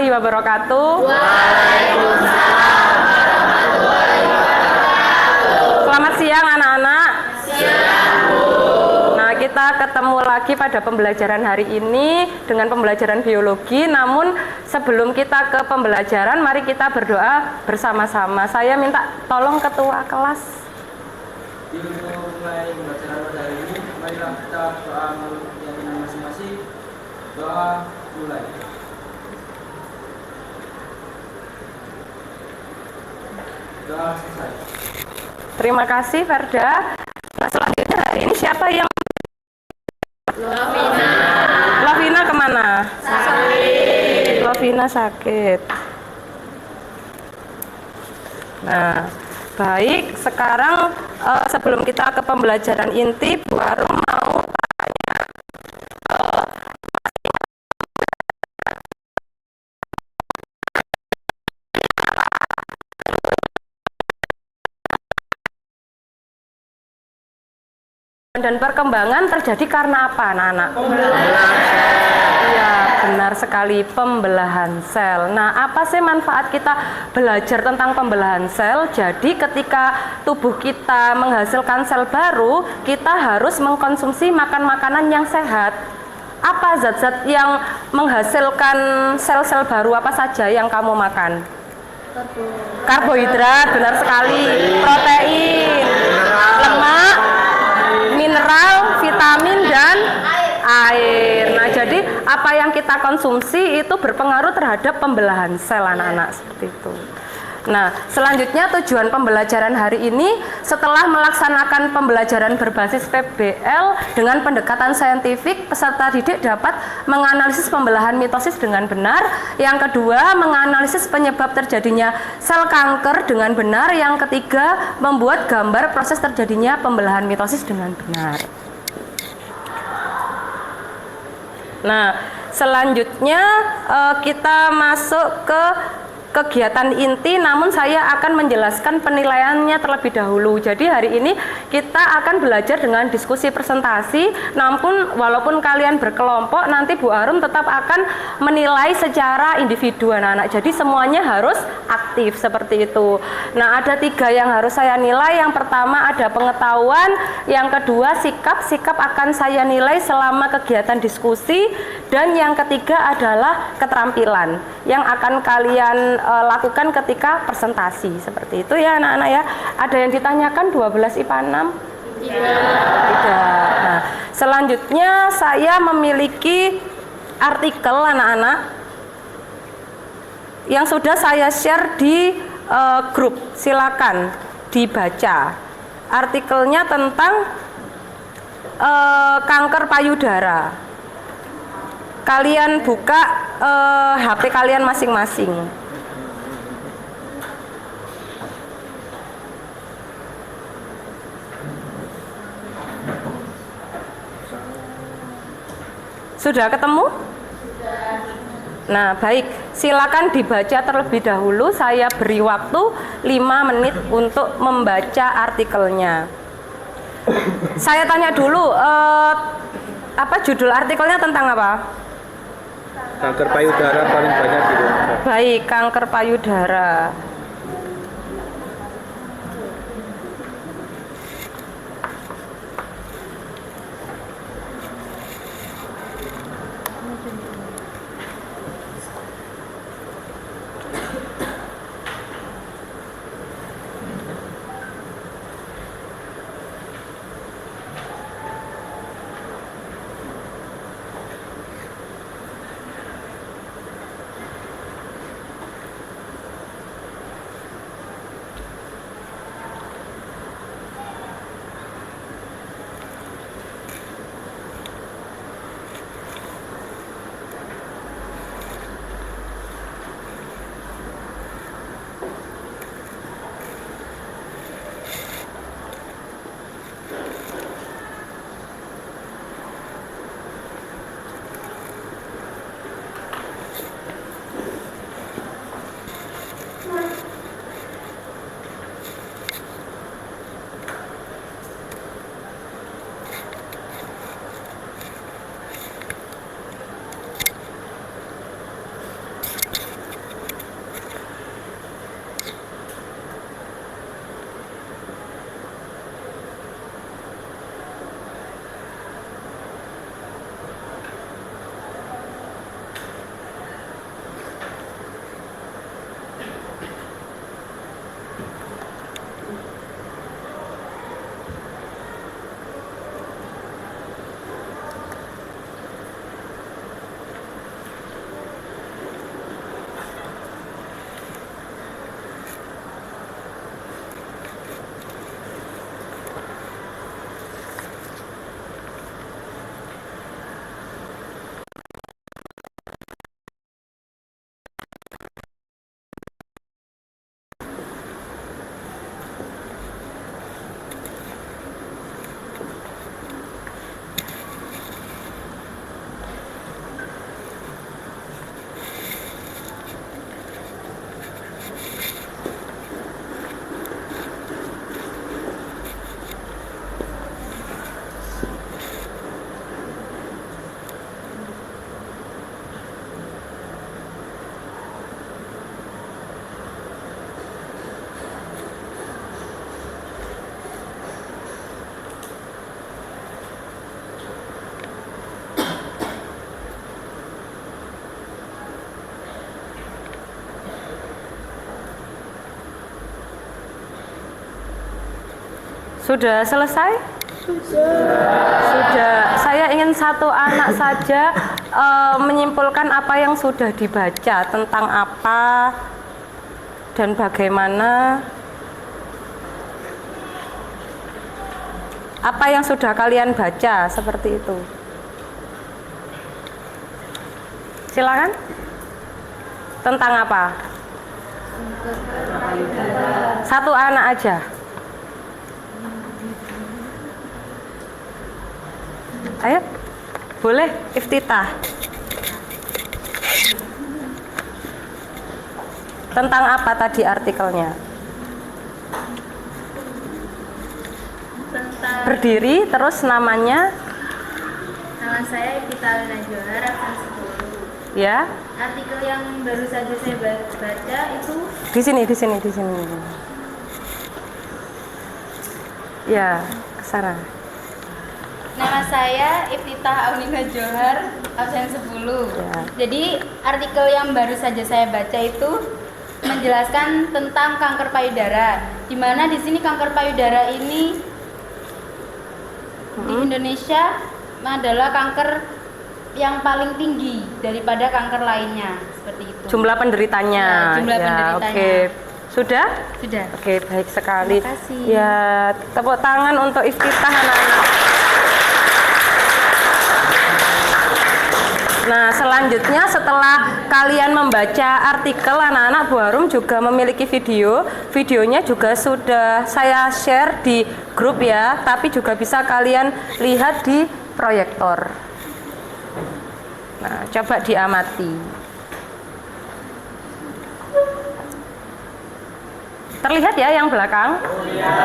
warahmatullahi wabarakatuh. Waalaikumsalam warahmatullahi wabarakatuh. Selamat siang anak-anak. Siang, Bu. Nah, kita ketemu lagi pada pembelajaran hari ini dengan pembelajaran biologi. Namun sebelum kita ke pembelajaran, mari kita berdoa bersama-sama. Saya minta tolong ketua kelas. Untuk mulai pembelajaran pada hari ini, marilah kita doa menurut keyakinan masing-masing. Doa mulai. Doa selesai. Terima kasih Ferda. Nah, selanjutnya hari ini siapa yang Lovina. Lovina kemana? Sakit. Lovina sakit. Nah, baik. Sekarang sebelum kita ke pembelajaran inti, Bu Arum mau tanya. Dan perkembangan terjadi karena apa, anak-anak? Iya, benar sekali, pembelahan sel. Nah, apa sih manfaat kita belajar tentang pembelahan sel? Jadi ketika tubuh kita menghasilkan sel baru, kita harus mengkonsumsi makanan yang sehat. Apa zat-zat yang menghasilkan sel-sel baru apa saja yang kamu makan? Karbohidrat, benar sekali. Protein, lemak, mineral, vitamin, dan air. Nah, jadi apa yang kita konsumsi itu berpengaruh terhadap pembelahan sel anak-anak, seperti itu. Nah, selanjutnya tujuan pembelajaran hari ini setelah melaksanakan pembelajaran berbasis PBL dengan pendekatan saintifik, peserta didik dapat menganalisis pembelahan mitosis dengan benar. Yang kedua, menganalisis penyebab terjadinya sel kanker dengan benar. Yang ketiga, membuat gambar proses terjadinya pembelahan mitosis dengan benar. Nah, selanjutnya kita masuk ke kegiatan inti, namun saya akan menjelaskan penilaiannya terlebih dahulu. Jadi hari ini kita akan belajar dengan diskusi presentasi, namun walaupun kalian berkelompok, nanti Bu Arum tetap akan menilai secara individu anak-anak. Jadi semuanya harus aktif seperti itu. Nah, ada 3 yang harus saya nilai. Yang pertama ada pengetahuan, yang kedua sikap akan saya nilai selama kegiatan diskusi, dan yang ketiga adalah keterampilan yang akan kalian lakukan ketika presentasi. Seperti itu ya anak-anak ya. Ada yang ditanyakan 12 IPA 6? Tidak. Nah, selanjutnya saya memiliki artikel anak-anak yang sudah saya share di grup. Silakan dibaca. Artikelnya tentang kanker payudara. Kalian buka HP kalian masing-masing. Sudah ketemu? Sudah. Nah, baik. Silakan dibaca terlebih dahulu. Saya beri waktu 5 menit untuk membaca artikelnya. Saya tanya dulu, apa judul artikelnya tentang apa? Kanker payudara paling banyak di Indonesia. Baik, kanker payudara. Sudah selesai? Sudah. Saya ingin satu anak saja menyimpulkan apa yang sudah dibaca, tentang apa dan bagaimana. Apa yang sudah kalian baca seperti itu? Silakan. Tentang apa? Satu anak aja. Ayo, boleh Iftitah. Tentang apa tadi artikelnya? Tentang Berdiri, terus namanya, nama saya Iftitah Najwa, absen 10. ya? Artikel yang baru saja saya baca itu Di sini. Ya, ke sana. nama saya Iftitah Aunina Johar, absen 10. Ya. Jadi artikel yang baru saja saya baca itu menjelaskan tentang kanker payudara. Di mana di sini kanker payudara ini di Indonesia adalah kanker yang paling tinggi daripada kanker lainnya, seperti itu. Jumlah penderitanya. Ya, jumlah penderitanya. Oke. Sudah? Sudah. Oke, baik sekali. Terima kasih. Ya, tepuk tangan untuk Iftitah anak-anak. Nah, selanjutnya setelah kalian membaca artikel, anak-anak Bu Harum juga memiliki video. Videonya juga sudah saya share di grup ya, tapi juga bisa kalian lihat di proyektor. Nah, coba diamati. Terlihat ya yang belakang? Ya.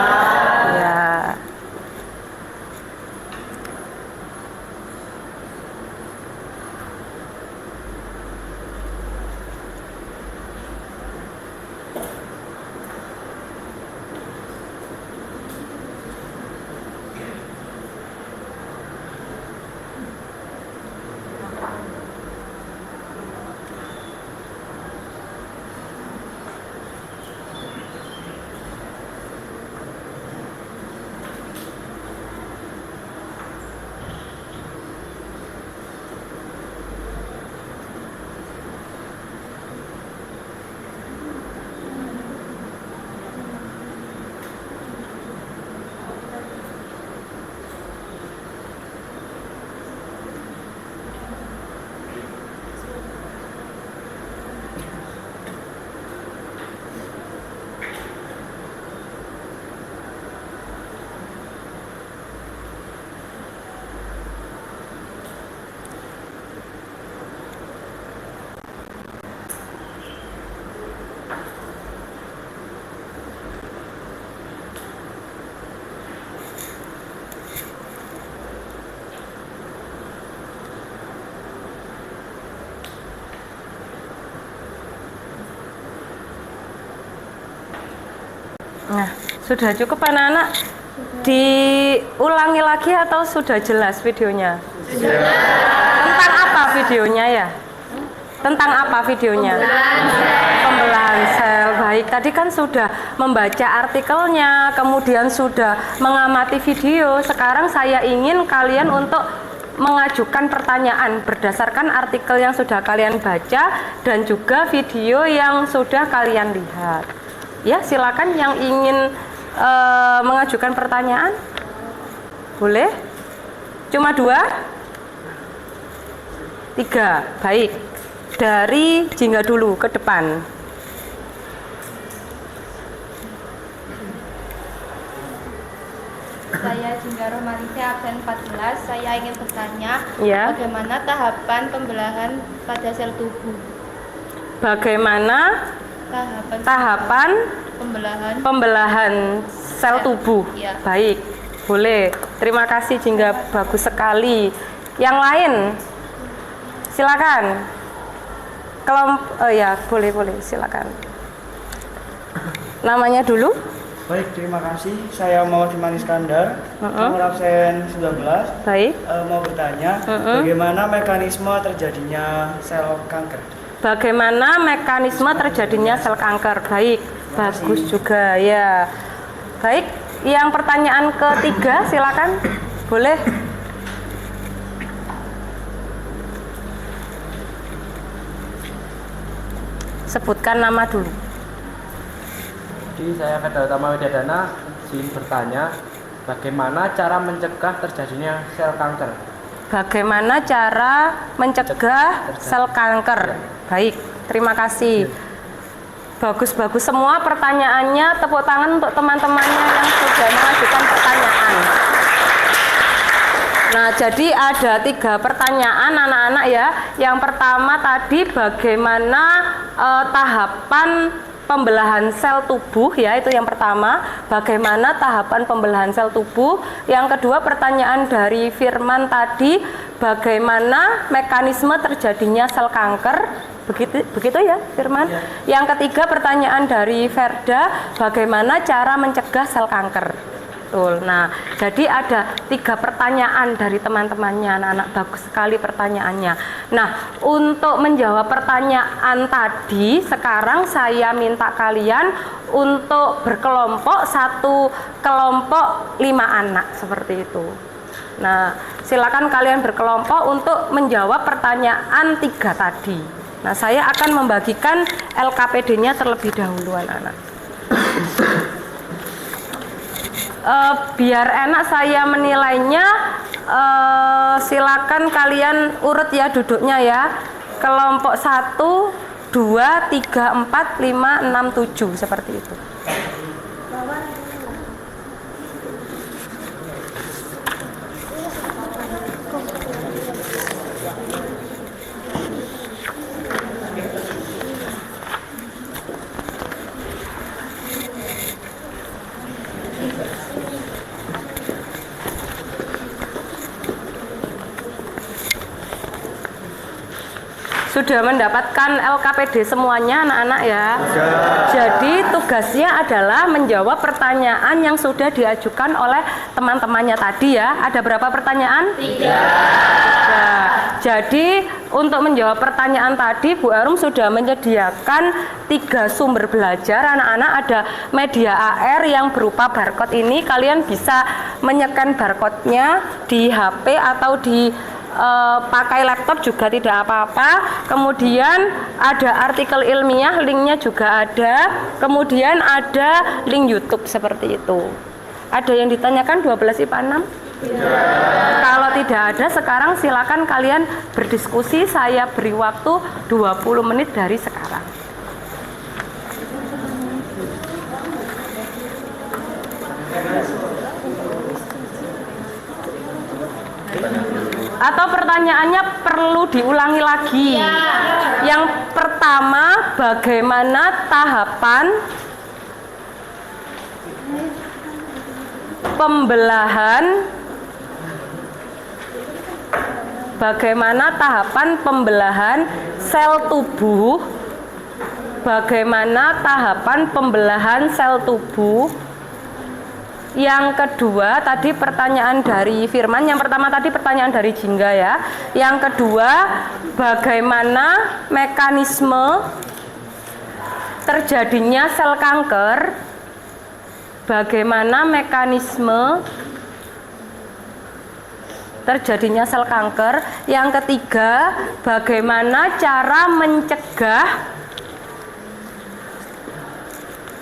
Nah, sudah cukup anak-anak? Diulangi lagi atau sudah jelas videonya? Tentang apa videonya ya? Tentang apa videonya? Pembelahan sel. Baik, tadi kan sudah membaca artikelnya, kemudian sudah mengamati video. Sekarang saya ingin kalian untuk mengajukan pertanyaan berdasarkan artikel yang sudah kalian baca dan juga video yang sudah kalian lihat. Ya, silakan yang ingin mengajukan pertanyaan. Boleh? Cuma 2? 3. Baik. Dari Jingga dulu ke depan. Saya Jingga Romanisya, absen 14. Saya ingin bertanya, Ya. bagaimana tahapan pembelahan pada sel tubuh? Bagaimana tahapan pembelahan sel tubuh? Ya. Baik, boleh. Terima kasih Jingga, bagus sekali. Yang lain, silakan. Ya, boleh, silakan. Namanya dulu? Baik, terima kasih. Saya Muhammad Iman Iskandar, nomor absen 19. Baik. Mau bertanya, bagaimana mekanisme terjadinya sel kanker? Bagaimana mekanisme terjadinya sel kanker? Baik, bagus juga ya. Baik, Yang pertanyaan ketiga, silakan. Boleh. Sebutkan nama dulu. Jadi saya Kardar Utama Widyadana izin bertanya, bagaimana cara mencegah terjadinya sel kanker? Bagaimana cara mencegah sel kanker? Baik, terima kasih. Bagus-bagus semua pertanyaannya. Tepuk tangan untuk teman-temannya yang sudah mengajukan pertanyaan. Nah, jadi ada 3 pertanyaan anak-anak ya. Yang pertama tadi bagaimana tahapan pembelahan sel tubuh ya, itu yang pertama. Bagaimana tahapan pembelahan sel tubuh. Yang kedua pertanyaan dari Firman tadi, bagaimana mekanisme terjadinya sel kanker. Begitu ya Firman. Ya. Yang ketiga pertanyaan dari Verda, bagaimana cara mencegah sel kanker. Betul. Nah, jadi ada 3 pertanyaan dari teman-temannya, anak-anak. Bagus sekali pertanyaannya. Nah, untuk menjawab pertanyaan tadi, sekarang saya minta kalian untuk berkelompok, 1 kelompok 5 anak seperti itu. Nah, silakan kalian berkelompok untuk menjawab pertanyaan 3 tadi. Nah, saya akan membagikan LKPD-nya terlebih dahulu, anak-anak. Biar enak saya menilainya, silakan kalian urut ya duduknya ya. Kelompok 1, 2, 3, 4, 5, 6, 7 seperti itu. Sudah mendapatkan LKPD semuanya anak-anak ya? Jadi tugasnya adalah menjawab pertanyaan yang sudah diajukan oleh teman-temannya tadi ya. Ada berapa pertanyaan? 3. Jadi untuk menjawab pertanyaan tadi Bu Arum sudah menyediakan 3 sumber belajar anak-anak. Ada media AR yang berupa barcode ini. Kalian bisa menyekan barcode-nya di HP atau di pakai laptop juga tidak apa-apa. Kemudian ada artikel ilmiah, linknya juga ada. Kemudian ada link YouTube seperti itu. Ada yang ditanyakan 12 IPA 6? Kalau tidak ada, sekarang silakan kalian berdiskusi. Saya beri waktu 20 menit dari sekarang. Atau pertanyaannya perlu diulangi lagi. Yang pertama, bagaimana tahapan pembelahan sel tubuh? Bagaimana tahapan pembelahan sel tubuh? Yang kedua tadi pertanyaan dari Firman. Yang pertama tadi pertanyaan dari Jingga ya. Yang kedua, bagaimana mekanisme terjadinya sel kanker? Bagaimana mekanisme terjadinya sel kanker? Yang ketiga, bagaimana cara mencegah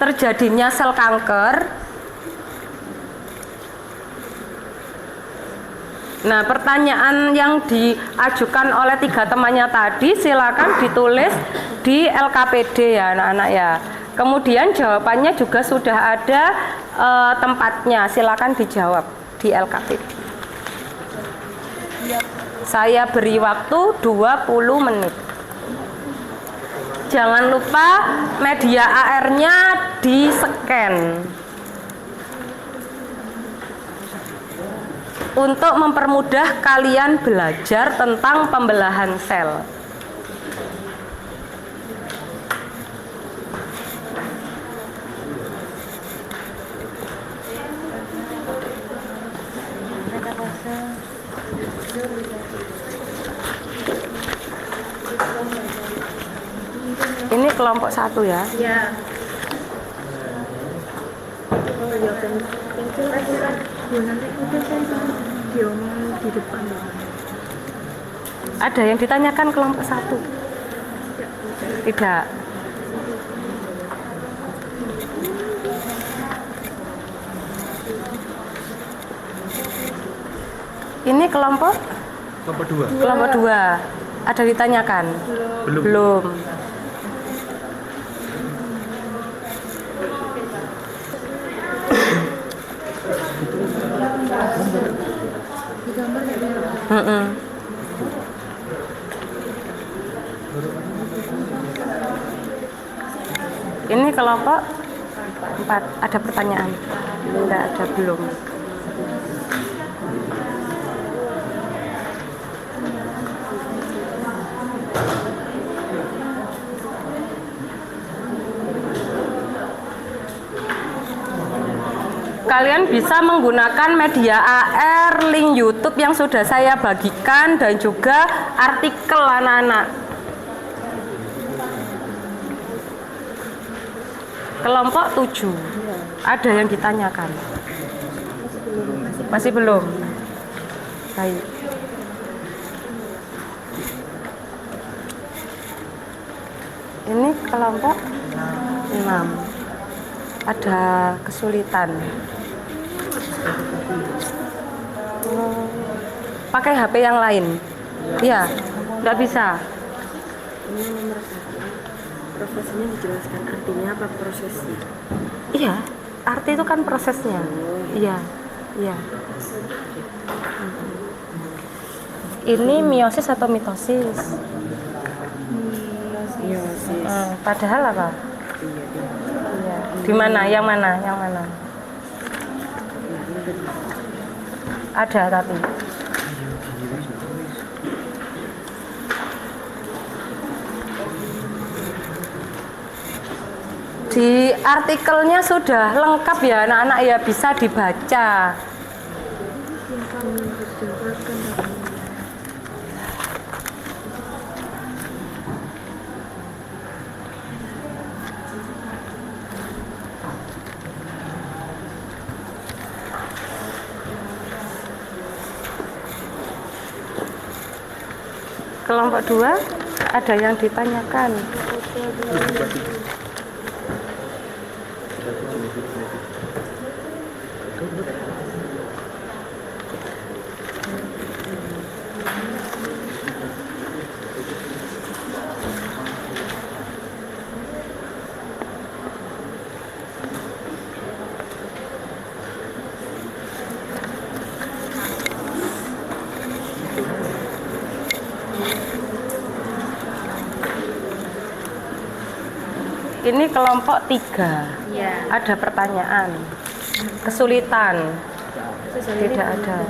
terjadinya sel kanker? Nah, pertanyaan yang diajukan oleh 3 temannya tadi silakan ditulis di LKPD ya anak-anak ya. Kemudian jawabannya juga sudah ada tempatnya, silakan dijawab di LKPD. Saya beri waktu 20 menit. Jangan lupa media AR-nya di-scan untuk mempermudah kalian belajar tentang pembelahan sel. Ini kelompok 1 ya? Ya. Ada yang ditanyakan kelompok 1? Tidak. Ini kelompok? Kelompok 2. Kelompok 2. Ada ditanyakan? Belum. Mm-mm. Ini kelompok 4. Ada pertanyaan? Tidak ada, belum. Kalian bisa menggunakan media AR, link YouTube yang sudah saya bagikan, dan juga artikel anak-anak. Kelompok 7. Ada yang ditanyakan? Masih belum? Baik. Ini kelompok 6. Ada kesulitan. Pakai HP yang lain? Iya, nggak bisa. Prosesnya dijelaskan, artinya apa prosesnya? Iya, arti itu kan prosesnya. Iya, iya. Ini meiosis atau mitosis? Meiosis. Padahal apa? Iya. Di mana? Yang mana? Yang mana? Ada tapi. Di artikelnya sudah lengkap ya anak-anak ya, bisa dibaca. Kelompok 2 ada yang ditanyakan? Ini kelompok 3. Ya. Ada pertanyaan. Kesulitan? Tidak ada.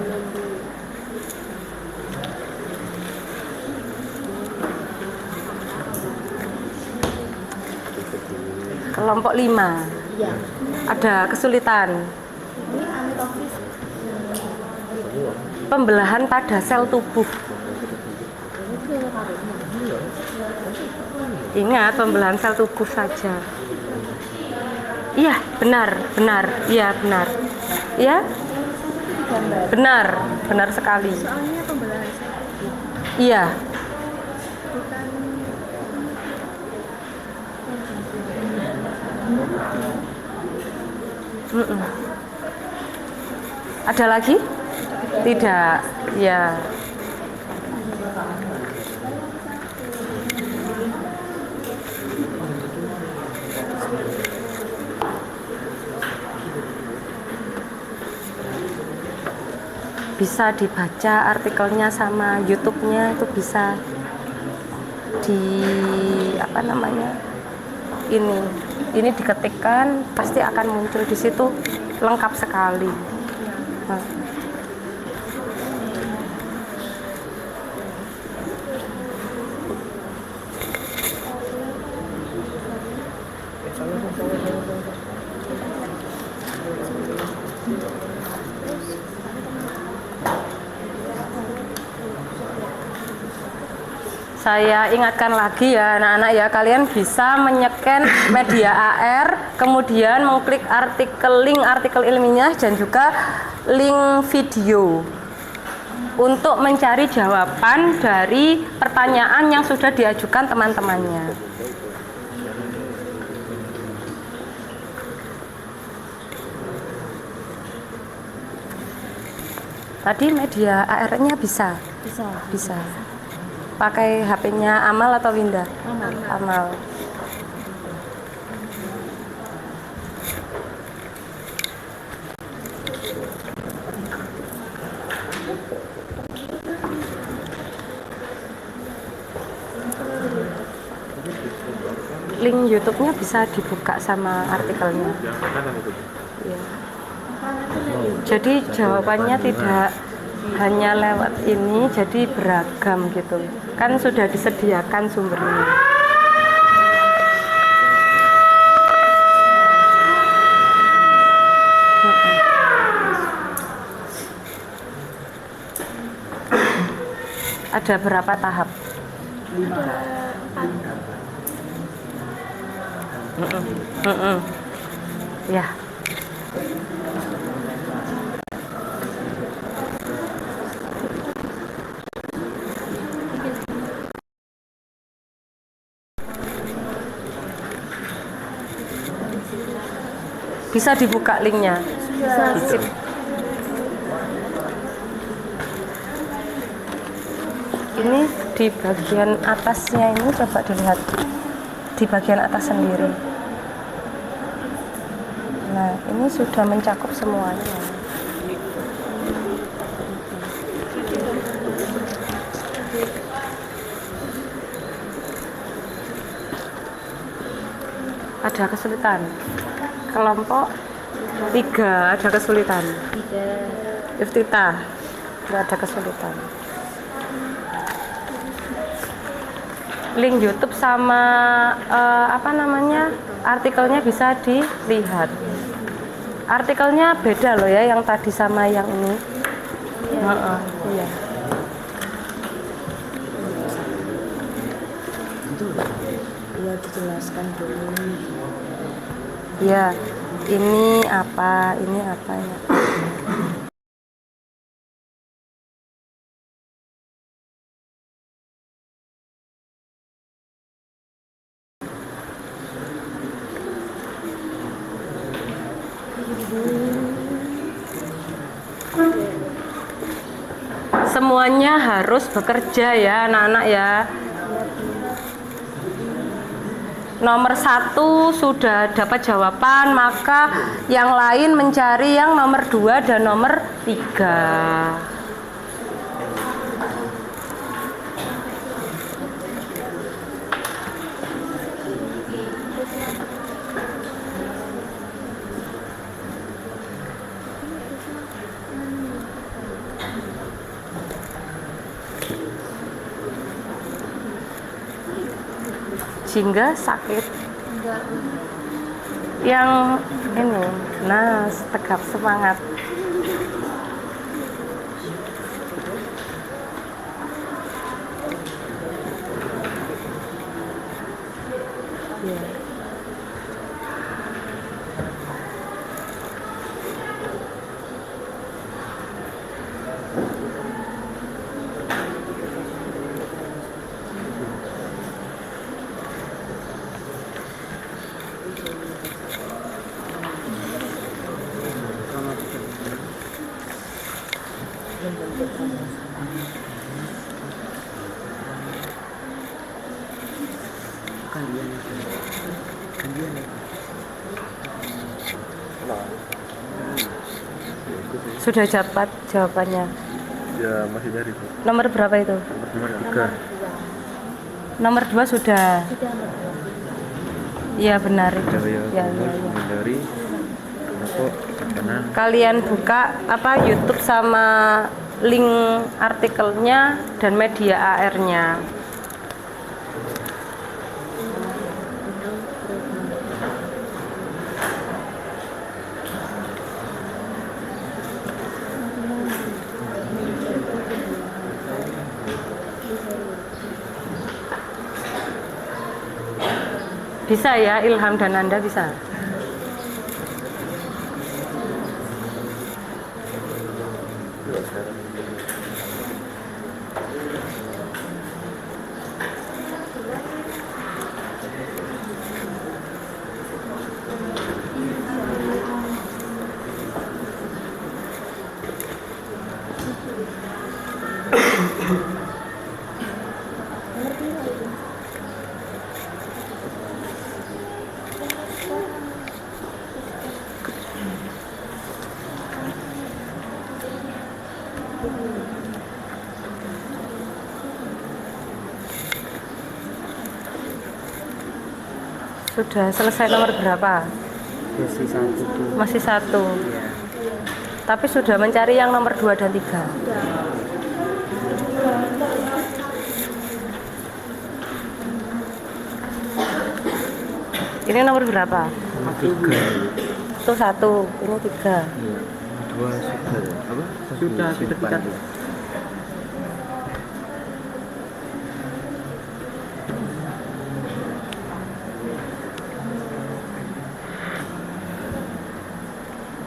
Kelompok 5. Ya. Ada kesulitan. Pembelahan pada sel tubuh. Ingat, pembelahan sel tubuh saja. Iya, benar, benar. Iya, benar. Ya? Benar, benar sekali. Soalnya pembelahan sel. Iya. Mm-mm. Ada lagi? Tidak. Ya. Bisa dibaca artikelnya sama YouTube-nya, itu bisa di apa namanya? Ini diketikkan pasti akan muncul di situ, lengkap sekali. Nah. Saya ingatkan lagi ya anak-anak ya, kalian bisa menyeken media AR, kemudian mengklik link artikel ilmiah dan juga link video untuk mencari jawaban dari pertanyaan yang sudah diajukan teman-temannya. Tadi media AR-nya bisa? Bisa. Pakai HP-nya Amal atau Winda? Amal. Link YouTube-nya bisa dibuka sama artikelnya. Iya. Jadi jawabannya tidak hanya lewat ini, jadi beragam gitu. Kan sudah disediakan sumbernya. Ada berapa tahap? 5. Ya. Bisa dibuka linknya? Bisa. Ini di bagian atasnya ini coba dilihat. Di bagian atas sendiri. Nah, ini sudah mencakup semuanya. Ada kesulitan. Kelompok 3 ada kesulitan. Iftitah nggak ada kesulitan. Link YouTube sama artikelnya bisa dilihat. Artikelnya beda loh ya, yang tadi sama yang ini. Iya. Ya, dijelaskan dulu. Ya, ini apa ya. Semuanya harus bekerja ya anak-anak ya. Nomor 1 sudah dapat jawaban, maka yang lain mencari yang nomor 2 dan nomor 3. Sehingga sakit. Yang ini, nah tegap semangat. Yeah. Sudah dapat jawabannya? Ya, masih nyari. Nomor berapa itu? Nomor 3. Nomor 2 sudah. Iya benar itu. Ya. Dari Kalian buka YouTube sama link artikelnya dan media AR-nya. Bisa ya, Ilham dan Anda bisa. Sudah selesai nomor berapa? Masih satu tuh. Masih satu. Iya. Tapi sudah mencari yang nomor 2 dan 3. Ini nomor berapa? 3. Itu 1, ini 3. Iya. 2 sudah. Apa? Sudah sertifikat.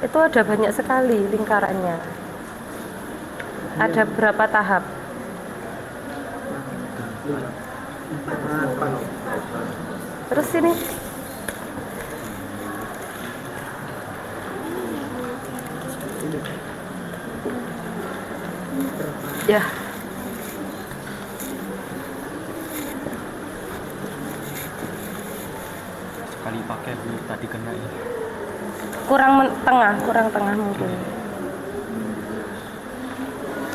Itu ada banyak sekali lingkarannya. Ada berapa tahap? Terus ini ya, Sekali pakai Bu tadi kena ini. kurang tengah mungkin.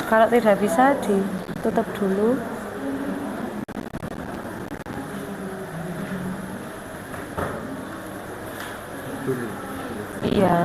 Kalau tidak bisa ditutup dulu. Iya.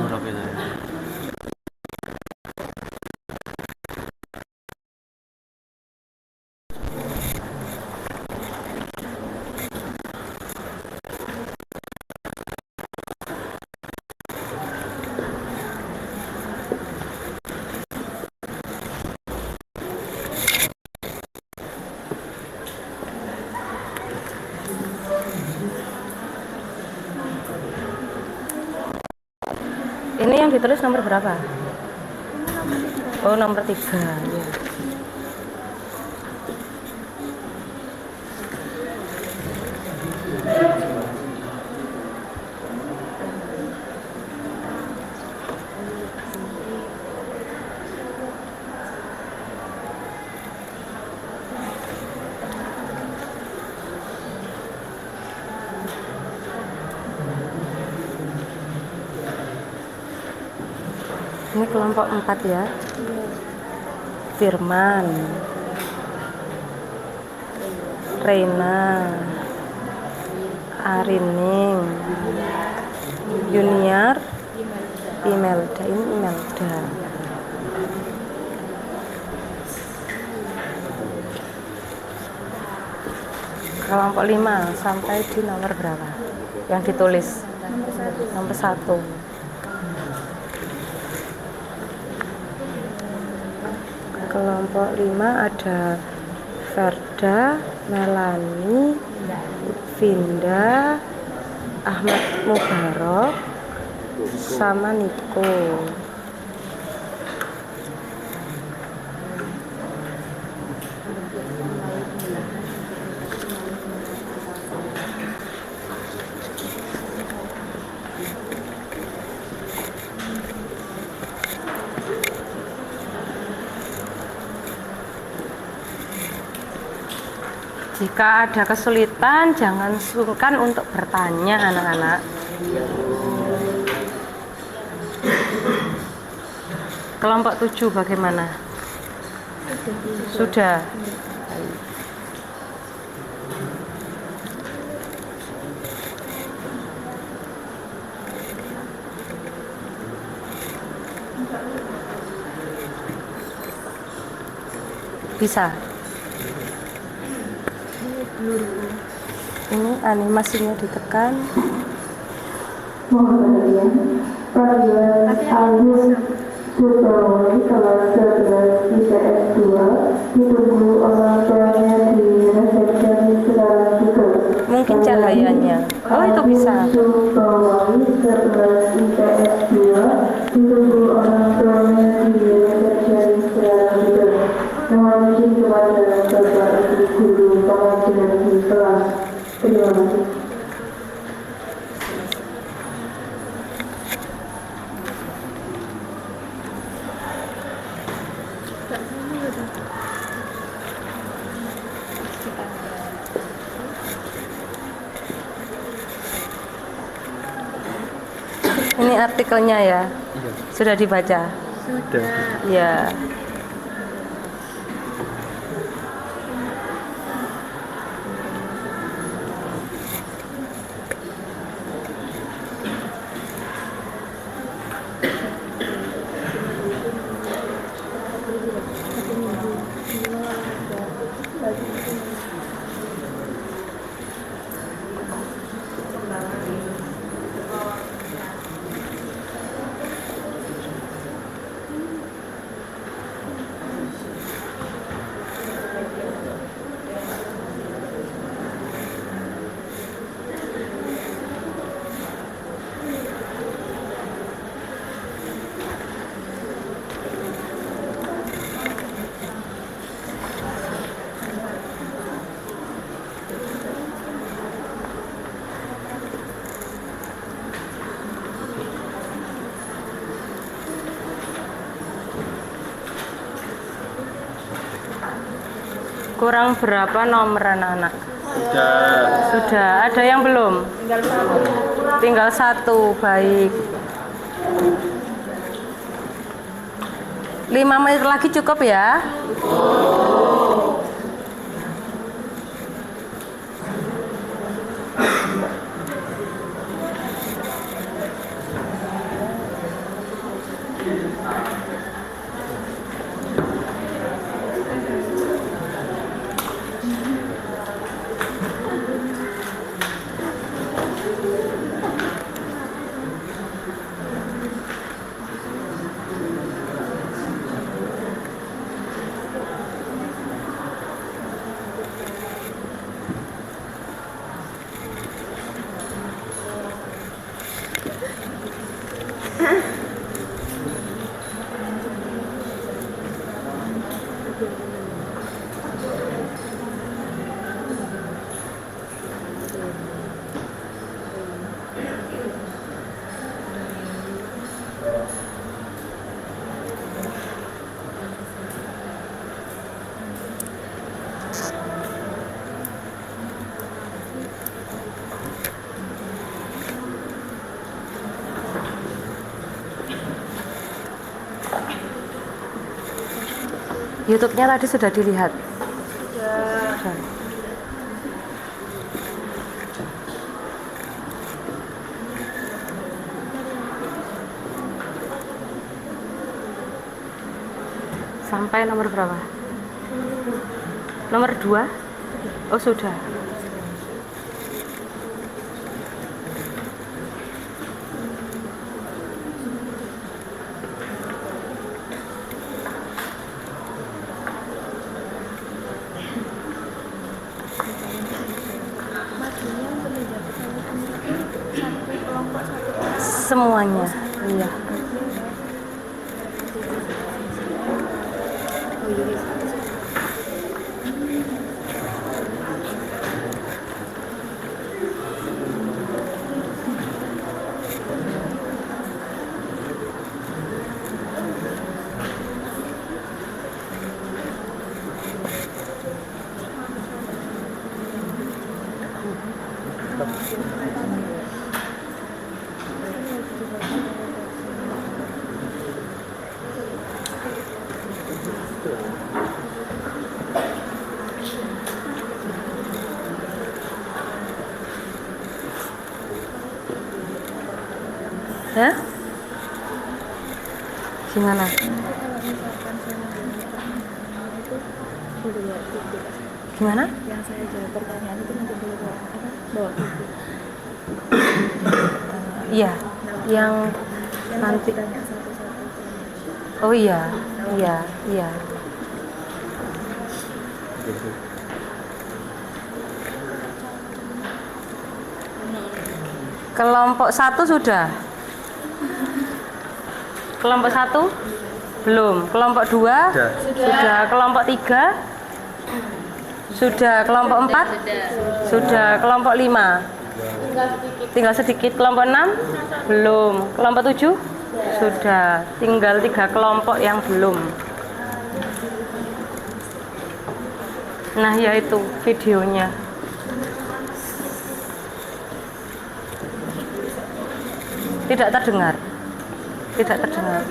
Ini yang ditulis nomor berapa? Oh, nomor 3 ya. Ini kelompok 4 ya. Firman, Reina, Arining, Junior, Imelda. Ini Imelda. Kelompok 5 sampai di nomor berapa? Yang ditulis? Nomor 1. Kelompok 5 ada Verda, Melani, Vinda, Ahmad Mubarok, sama Niko. Jika ada kesulitan, jangan sungkan untuk bertanya, anak-anak. Kelompok 7 bagaimana? Sudah. Bisa. Ini animasinya ditekan. Mohon perhatian, pelajaran Agus Sutomo kelas 11 IPS 2 ditunggu orang tuanya di resepsi sekarang juga. mungkin cahayanya. Oh, itu bisa. Bawahi 11 IPS 2 ditunggu orang tuanya di resepsionis secara betul. Mohon izin kepada Bapak Ibu Guru pengajar di kelas. Terima kasih. Ini artikelnya ya. Sudah dibaca? Sudah. Ya. Kurang berapa nomor anak-anak? Sudah. Ada yang belum? Tinggal satu. Baik. 5 menit lagi cukup ya? YouTube-nya tadi sudah dilihat? Sudah. Sampai nomor berapa? Nomor 2? Oh, sudah. Semuanya, iya. Ya? Gimana? Gimana? Yang saya jawab pertanyaan itu nanti boleh bawa buku. Iya, yang nanti. Tanya satu-satu. Oh iya, iya, iya. Kelompok 1 sudah. Kelompok 1 belum. Kelompok 2 sudah. Kelompok 3 sudah. Kelompok 4 sudah. Kelompok 5 tinggal sedikit. Kelompok 6 belum. Kelompok 7 sudah. Tinggal 3 kelompok yang belum. Nah, yaitu videonya. Tidak terdengar. Tidak terdengar.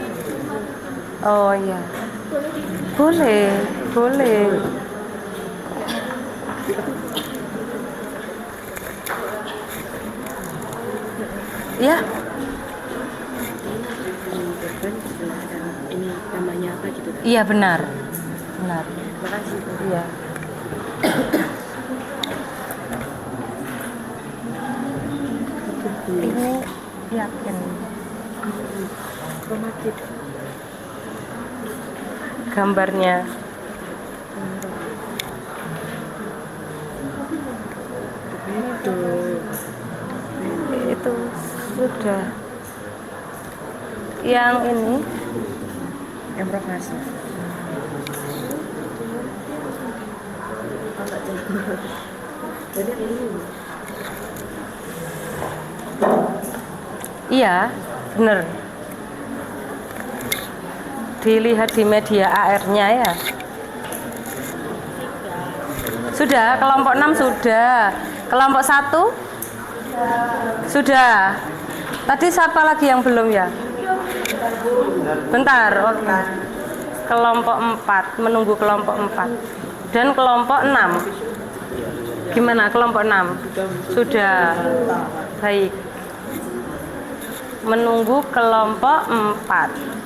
Oh iya. Boleh, boleh. Ya. Ini namanya apa gitu? Iya benar. Benar. Makasih. Iya. Ini yakin. Romatik. Gambarnya. Itu sudah. Yang ini Yang profesi. Jadi ini. iya, benar. Dilihat di media AR-nya ya. Sudah, kelompok 6 sudah. Kelompok 1 sudah. Tadi siapa lagi yang belum ya? Bentar, oke. Kelompok 4, menunggu kelompok 4. Dan kelompok 6. Gimana kelompok 6? Sudah. Baik. Menunggu kelompok 4.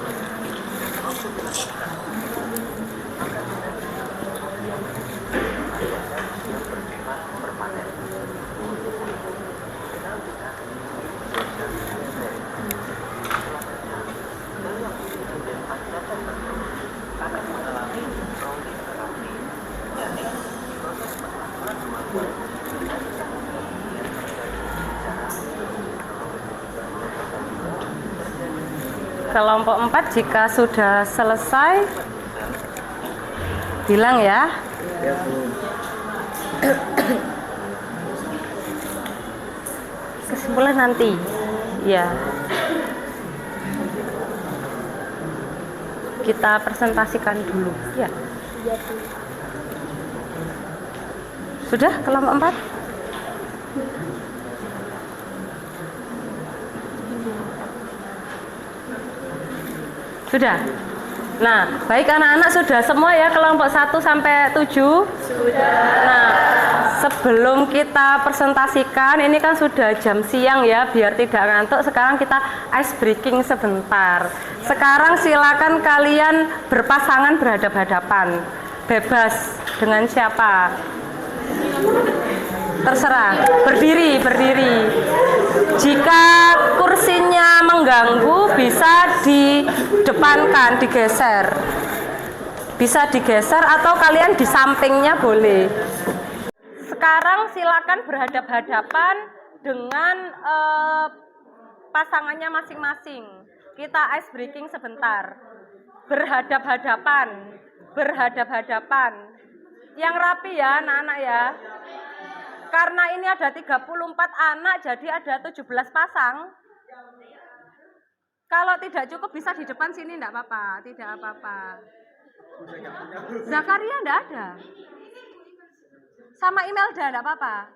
Kelompok 4 jika sudah selesai bilang ya. Ya, Bu. Kesimpulan nanti. Ya. Kita presentasikan dulu. Ya. Sudah kelompok 4? Sudah. Nah, baik anak-anak sudah semua ya kelompok 1 sampai 7? Sudah. Nah, sebelum kita presentasikan, ini kan sudah jam siang ya, biar tidak ngantuk, sekarang kita ice breaking sebentar. Sekarang silakan kalian berpasangan berhadap-hadapan. Bebas dengan siapa? Terserah. Berdiri, berdiri. Jika kursinya mengganggu bisa didepankan, digeser. Bisa digeser atau kalian di sampingnya boleh. Sekarang silakan berhadap-hadapan dengan pasangannya masing-masing. Kita ice breaking sebentar. Berhadap-hadapan. Berhadap-hadapan. Yang rapi ya anak-anak ya. Karena ini ada 34 anak, jadi ada 17 pasang. Kalau tidak cukup bisa di depan sini, enggak apa-apa, tidak apa-apa. Zakaria enggak ada. Sama Imelda enggak apa-apa.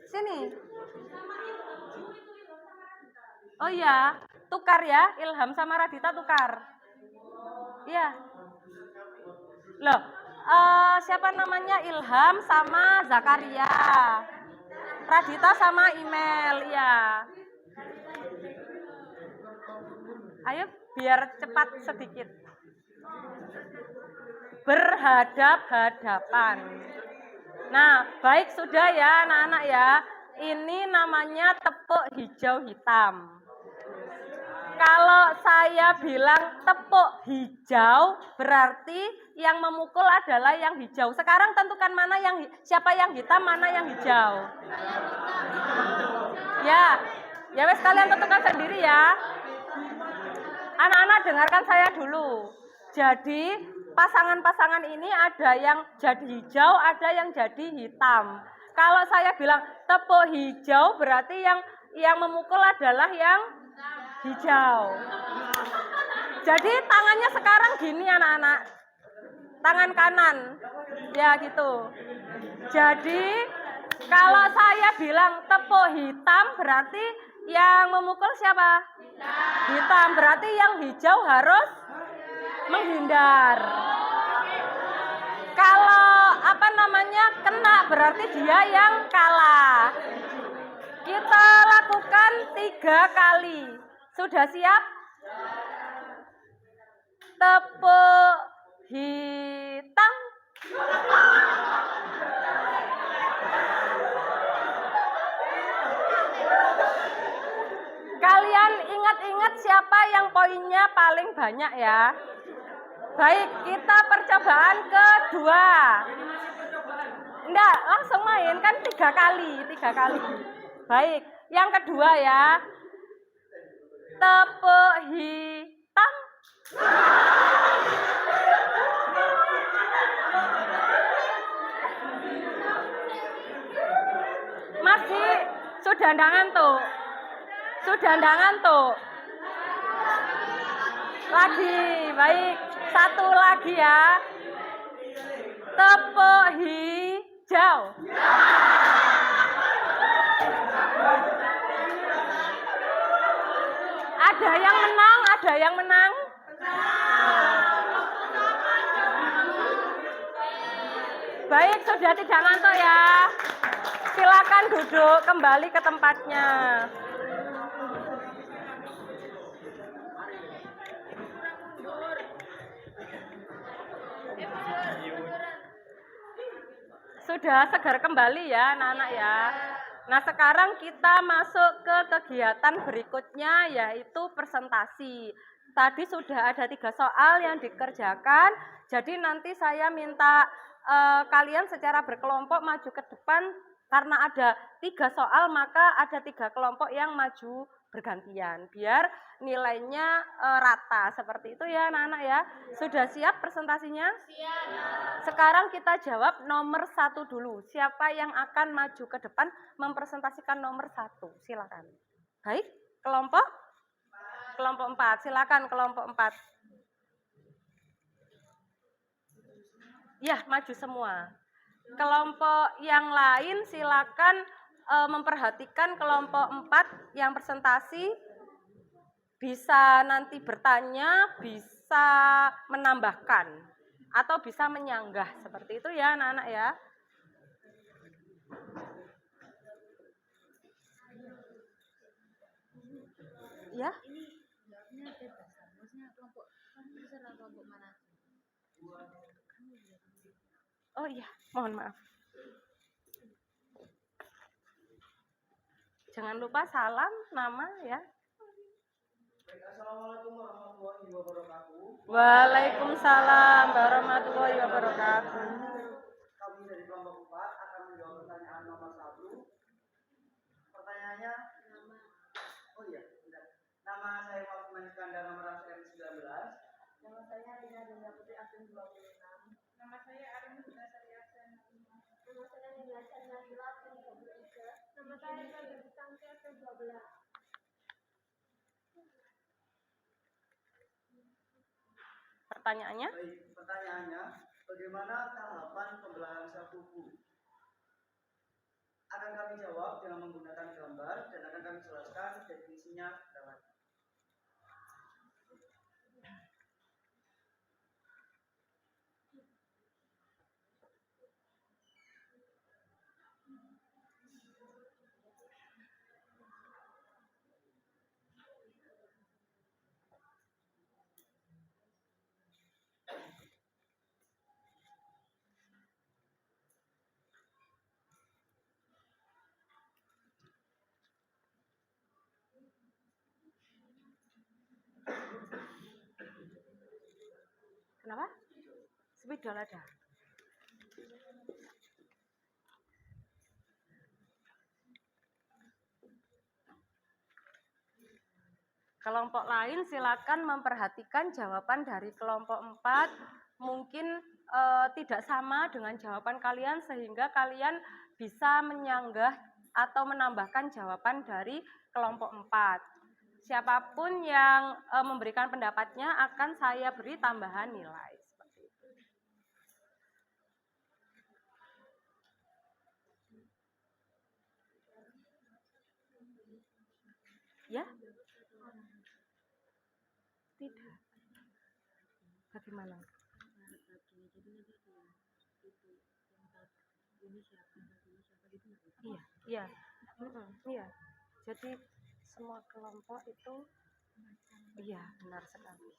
Sini. Oh iya, tukar ya, Ilham sama Radita tukar. Iya. Loh, siapa namanya? Ilham sama Zakaria. Radita sama Imel, ya. Ayo biar cepat sedikit. Berhadap-hadapan. Nah, baik sudah ya anak-anak ya. Ini namanya tepuk hijau hitam. Kalau saya bilang tepuk hijau, berarti yang memukul adalah yang hijau. Sekarang tentukan mana siapa yang hitam, mana yang hijau. Ya, Ya wes kalian tentukan sendiri ya. Anak-anak dengarkan saya dulu. Jadi pasangan-pasangan ini ada yang jadi hijau, ada yang jadi hitam. Kalau saya bilang tepuk hijau berarti yang memukul adalah yang hijau. Jadi tangannya sekarang gini anak-anak. Tangan kanan. Ya gitu. Jadi kalau saya bilang tepuk hitam berarti yang memukul siapa? Hitam. Berarti yang hijau harus menghindar. Kalau kena berarti dia yang kalah. Kita lakukan 3 kali. Sudah siap? Tepuk hitam. Kalian ingat-ingat siapa yang poinnya paling banyak ya. Baik, kita percobaan kedua. Enggak, langsung main kan 3 kali. Baik, yang kedua ya. Tepuk hitam. Masih sudah ngantuk. Lagi, baik. 1 lagi ya. Tepuk hijau. Ada yang menang. Baik, sudah tidak ngantuk ya. Silakan duduk kembali ke tempatnya. Sudah segar kembali ya anak-anak ya. Nah sekarang kita masuk ke kegiatan berikutnya yaitu presentasi. Tadi sudah ada 3 soal yang dikerjakan. Jadi nanti saya minta kalian secara berkelompok maju ke depan. Karena ada 3 soal maka ada 3 kelompok yang maju bergantian. Biar nilainya rata seperti itu ya anak-anak ya. Sudah siap presentasinya? Siap. Sekarang kita jawab nomor 1 dulu. Siapa yang akan maju ke depan mempresentasikan nomor 1? Silakan. Baik, kelompok 4. Silakan kelompok 4. Ya, maju semua. Kelompok yang lain silakan memperhatikan kelompok 4 yang presentasi. Bisa nanti bertanya, bisa menambahkan atau bisa menyanggah seperti itu ya anak-anak ya. Ya. Ini bebas. Maksudnya kelompok mana? Oh iya, mohon maaf. Jangan lupa salam, nama ya. Assalamualaikum warahmatullahi wabarakatuh. Waalaikumsalam warahmatullahi wabarakatuh. Kami dari kelompok 4 akan menjawab pertanyaan nomor 1. Pertanyaannya, nama saya Fatima Iskandar, nomor absen 19. Nama saya Rina Dinda Putri, absen 26. Nama saya Arin Sari, absen 5. Nama saya Nila Chandra, absen 33. Nama saya Febri Sangki, absen 12. Pertanyaannya? Baik, pertanyaannya, bagaimana tahapan pembelahan sel tubuh? Akan kami jawab dengan menggunakan gambar dan akan kami jelaskan definisinya berikut. Kenapa? Spidol ada. Kelompok lain silakan memperhatikan jawaban dari kelompok 4. Mungkin tidak sama dengan jawaban kalian sehingga kalian bisa menyanggah atau menambahkan jawaban dari kelompok 4. Siapapun yang memberikan pendapatnya akan saya beri tambahan nilai. Seperti itu. Ya? Tidak. Bagaimana? Iya, iya. Iya. Jadi semua kelompok itu iya, benar sekali.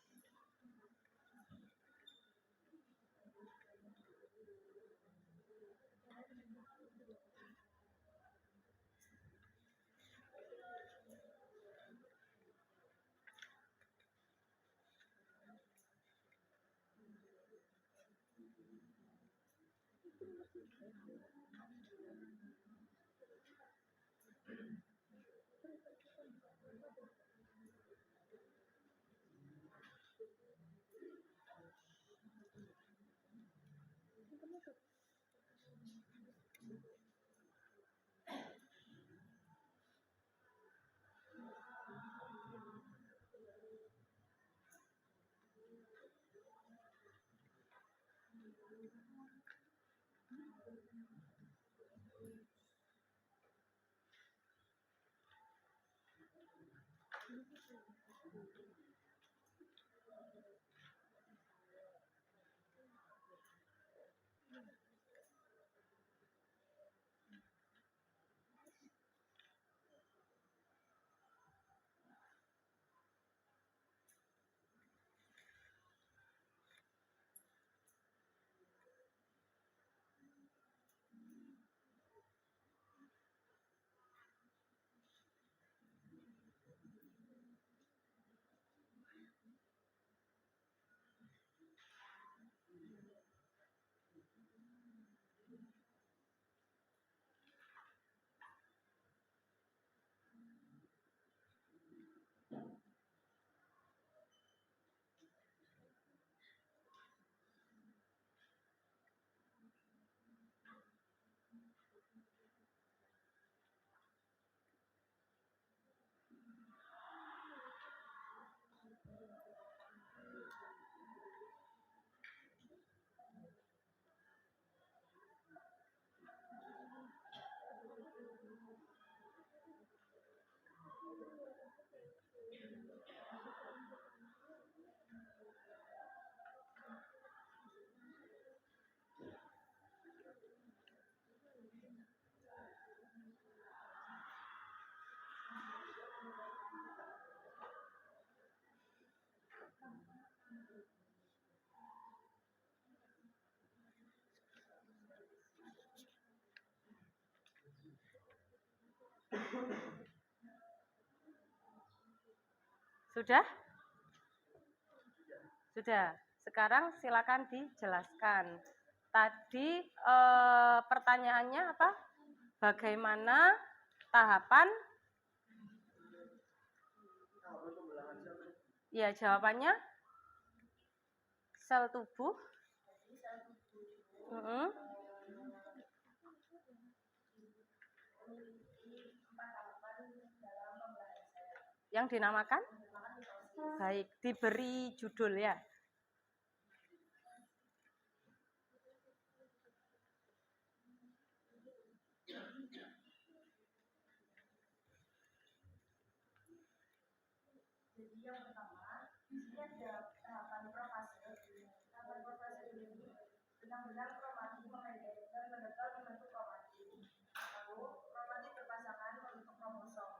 Sudah? Sudah. Sekarang silakan dijelaskan. Tadi pertanyaannya apa? Bagaimana tahapan? Ya, jawabannya sel tubuh. Yang dinamakan? Baik, diberi judul ya. Jadi yang pertama, ini ada tahapan profase. Tahapan profase ini benang-benang kromati memendek dan mendekat membentuk kromati. Lalu kromati berpasangan membentuk kromosom.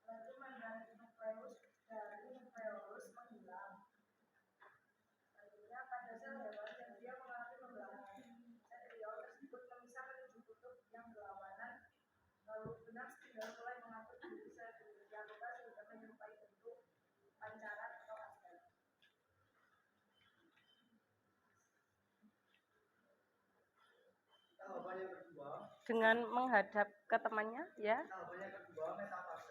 Lalu membran nukleus dari nukleolus menghilang. Selanjutnya pada sel hewan yang dia mengalami pembelahan, sel tersebut memisah menuju kutub yang berlawanan. Lalu benang spidol mulai mengatur diri sel yang lupa sehingga menyerupai bentuk pancaran atau asal. Tahapan yang kedua, Dengan menghadap ke temannya, ya. tahapan yang kedua metafase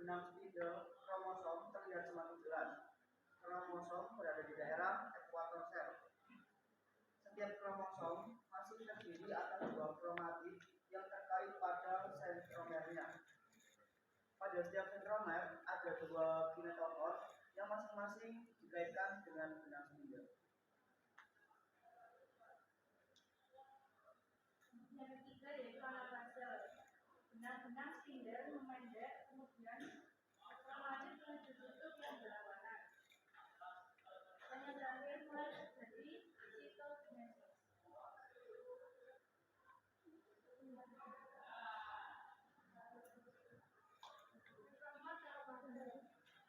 benang spindle kromosom terlihat semakin jelas. Kromosom berada di daerah ekuator sel. Setiap kromosom masih terdiri atas 2 kromatid yang terkait pada sentromernya. Pada setiap sentromer ada 2 kinetochor yang masing-masing dikaitkan dengan benang spindle. Yang ketiga yaitu anafase. Benang-benang spindle memendek, kemudian kromatid yang ditutup yang berwarna. Dan yang terakhir mulai terjadi sitokinesis.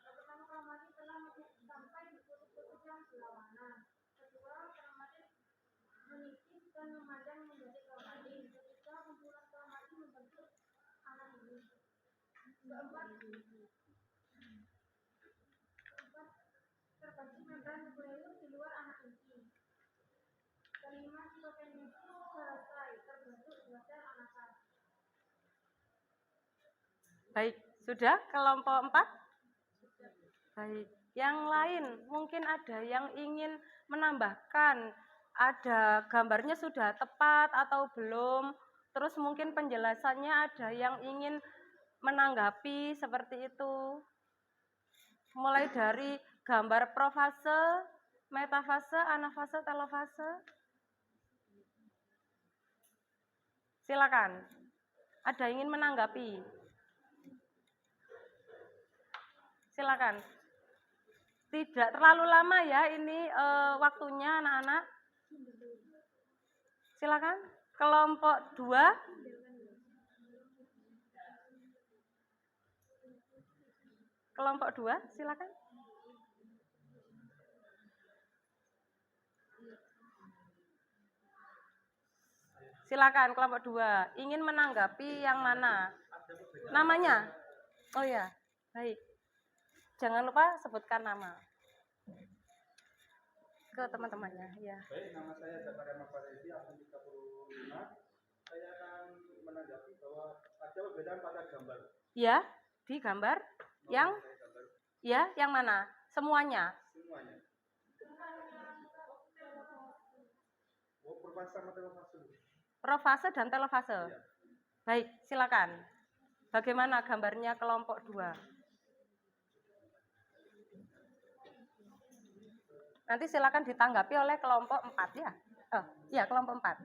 Pertama, kromatid telah sampai di kutub-kutub yang berwarna. Kedua, kromatid menipis dan memanjang menjadi kromatin. Ketiga, kumpulan kromatin membentuk anak ini. Keempat, terbagi membran nukleus di luar anak inti. Kelima, sitokinesis selesai, terbentuk 2 sel anakan. Baik, sudah kelompok 4? Baik, yang lain mungkin ada yang ingin menambahkan, ada gambarnya sudah tepat atau belum, terus mungkin penjelasannya ada yang ingin menanggapi seperti itu. Mulai dari gambar profase, metafase, anafase, telofase. Silakan. Ada yang ingin menanggapi? Silakan. Tidak terlalu lama ya ini waktunya anak-anak. Silakan. Kelompok 2. Kelompok 2, silakan. Silakan kelompok 2. Ingin menanggapi yang mana? Namanya? Oh ya, baik. Jangan lupa sebutkan nama ke teman-temannya. Ya. Baik, nama saya Zakaria Mafaredi, akun 35. Saya akan menanggapi bahwa ada perbedaan pada gambar. Ya, di gambar yang ya, yang mana? Semuanya. Semuanya. Oh, profase sama telofase. Profase dan telofase. Ya. Baik, silakan. Bagaimana gambarnya kelompok 2? Nanti silakan ditanggapi oleh kelompok 4 ya. Ya, kelompok 4.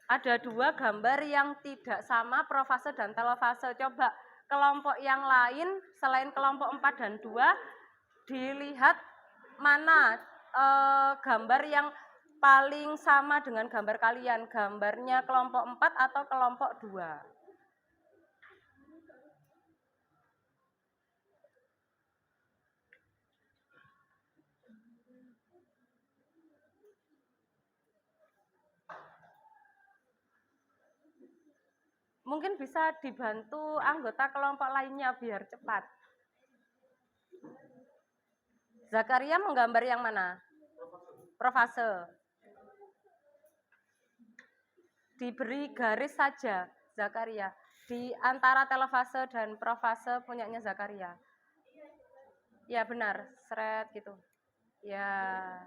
Ada 2 gambar yang tidak sama profase dan telofase. Coba kelompok yang lain selain kelompok 4 dan 2 dilihat mana gambar yang paling sama dengan gambar kalian. Gambarnya kelompok 4 atau kelompok 2. Mungkin bisa dibantu anggota kelompok lainnya biar cepat. Zakaria menggambar yang mana? Profase. Diberi garis saja, Zakaria. Di antara telofase dan profase punyanya Zakaria. Ya benar, seret gitu. Ya.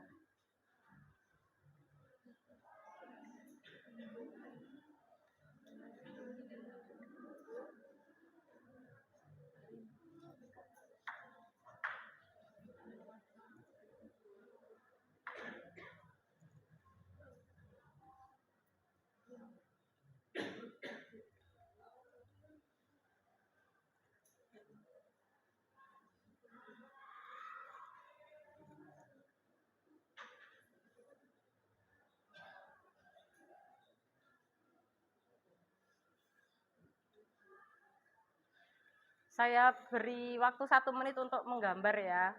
Saya beri waktu 1 menit untuk menggambar ya.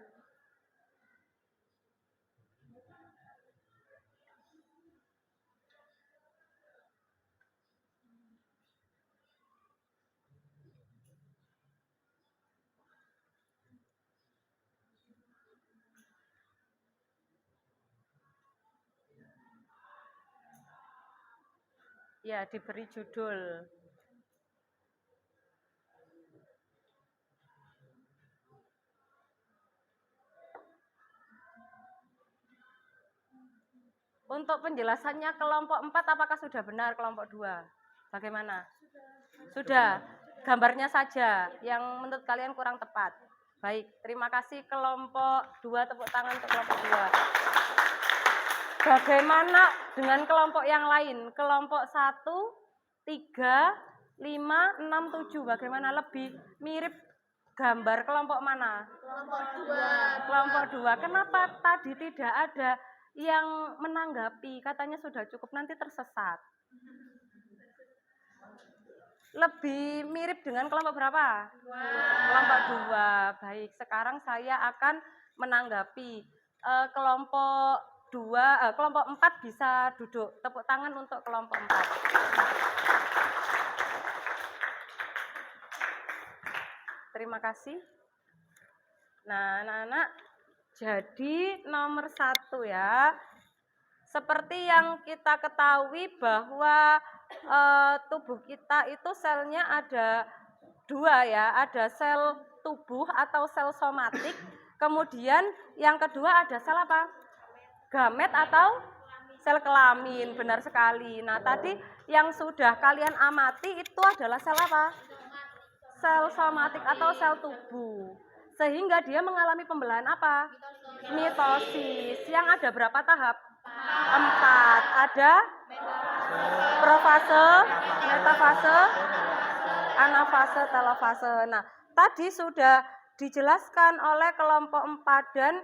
Ya, diberi judul. Untuk penjelasannya kelompok 4 apakah sudah benar kelompok 2? Bagaimana? Sudah. Gambarnya saja yang menurut kalian kurang tepat. Baik, terima kasih kelompok 2, tepuk tangan untuk kelompok 2. Bagaimana dengan kelompok yang lain? Kelompok 1, 3, 5, 6, 7. Bagaimana, lebih mirip gambar kelompok mana? Kelompok 2. Kelompok 2. Kenapa tadi tidak ada yang menanggapi? Katanya sudah cukup, nanti tersesat. Lebih mirip dengan kelompok berapa? 2. Kelompok 2. Baik, sekarang saya akan menanggapi kelompok 2, kelompok 4 bisa duduk. Tepuk tangan untuk kelompok 4. Terima kasih. Nah, anak-anak, jadi nomor 1 ya. Seperti yang kita ketahui bahwa tubuh kita itu selnya ada 2 ya, ada sel tubuh atau sel somatik, kemudian yang kedua ada sel apa? Gamet atau sel kelamin, benar sekali. Nah, tadi yang sudah kalian amati itu adalah sel apa? Sel somatik atau sel tubuh. Sehingga dia mengalami pembelahan apa? Mitosis. Yang ada berapa tahap? 4. Ada profase, metafase, anafase, telofase. Nah, tadi sudah dijelaskan oleh kelompok 4 dan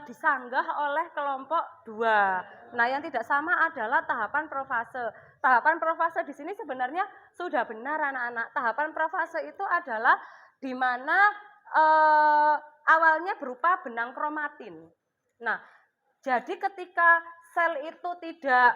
disanggah oleh kelompok 2. Nah, yang tidak sama adalah tahapan profase. Tahapan profase di sini sebenarnya sudah benar anak-anak. Tahapan profase itu adalah di mana awalnya berupa benang kromatin. Nah, jadi ketika sel itu tidak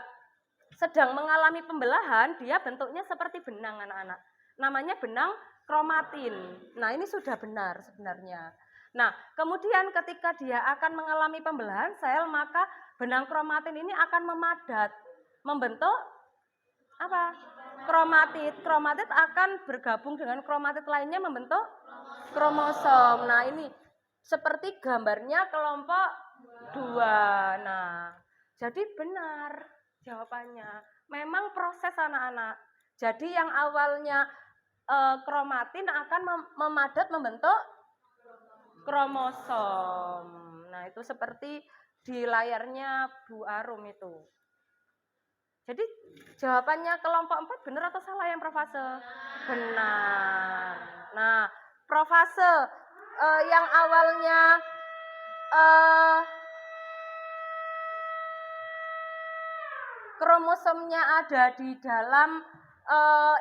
sedang mengalami pembelahan, dia bentuknya seperti benang anak-anak. Namanya benang kromatin. Nah, ini sudah benar sebenarnya. Nah, kemudian ketika dia akan mengalami pembelahan sel, maka benang kromatin ini akan memadat, membentuk apa? Kromatid. Kromatid akan bergabung dengan kromatid lainnya membentuk kromosom. Nah, ini seperti gambarnya kelompok 2. Nah, jadi benar jawabannya. Memang proses anak-anak. Jadi yang awalnya kromatin akan memadat membentuk kromosom. Nah, itu seperti di layarnya Bu Arum itu. Jadi jawabannya kelompok 4 benar atau salah yang profase? Benar. Nah, profase yang awalnya kromosomnya ada di dalam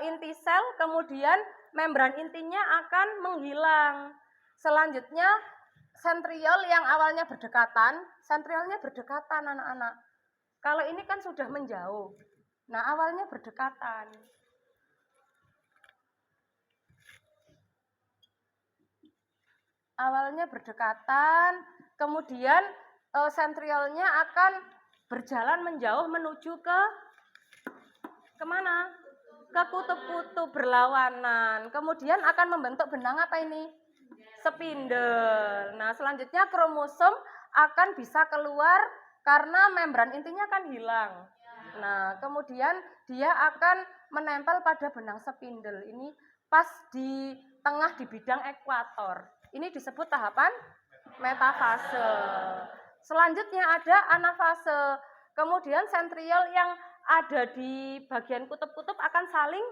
inti sel, kemudian membran intinya akan menghilang. Selanjutnya sentriol yang awalnya berdekatan, sentriolnya berdekatan anak-anak. Kalau ini kan sudah menjauh. Nah, awalnya berdekatan. Awalnya berdekatan, kemudian sentriolnya akan berjalan menjauh menuju ke kemana? Ke kutub-kutub berlawanan. Kemudian akan membentuk benang apa ini? Spindel. Nah, selanjutnya kromosom akan bisa keluar karena membran intinya akan hilang. Nah, kemudian dia akan menempel pada benang spindel. Ini pas di tengah di bidang ekuator. Ini disebut tahapan metafase. Selanjutnya ada anafase. Kemudian sentriol yang ada di bagian kutub-kutub akan saling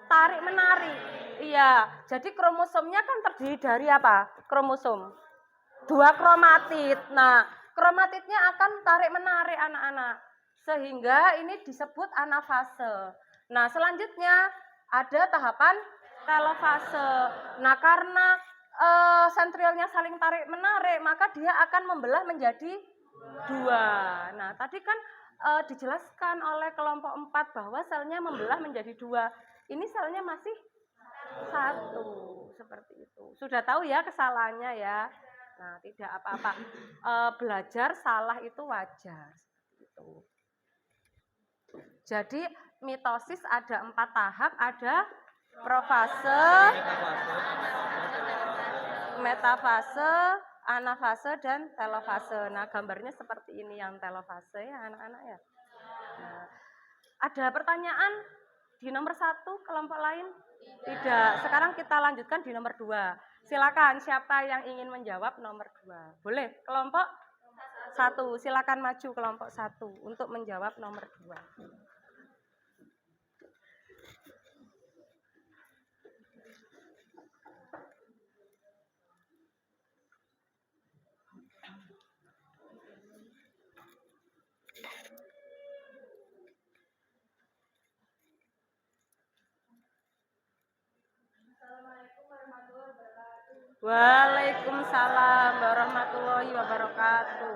tarik-menarik. Iya, jadi kromosomnya kan terdiri dari apa? Kromosom. 2 kromatid. Nah, kromatidnya akan tarik-menarik anak-anak. Sehingga ini disebut anafase. Nah, selanjutnya ada tahapan telofase. Nah, karena sentriolnya saling tarik-menarik, maka dia akan membelah menjadi 2. Nah, tadi kan dijelaskan oleh kelompok 4 bahwa selnya membelah menjadi 2. Ini selnya masih 1, seperti itu. Sudah tahu ya kesalahannya ya. Nah, tidak apa-apa. Belajar salah itu wajar. Seperti itu. Jadi mitosis ada 4 tahap, ada profase, metafase, anafase dan telofase. Nah, gambarnya seperti ini yang telofase ya anak-anak ya. Nah, ada pertanyaan di nomor 1 kelompok lain? Tidak. Sekarang kita lanjutkan di nomor 2. Silakan siapa yang ingin menjawab nomor 2? Boleh, kelompok 1. Silakan maju kelompok 1 untuk menjawab nomor 2. Waalaikumsalam warahmatullahi wabarakatuh.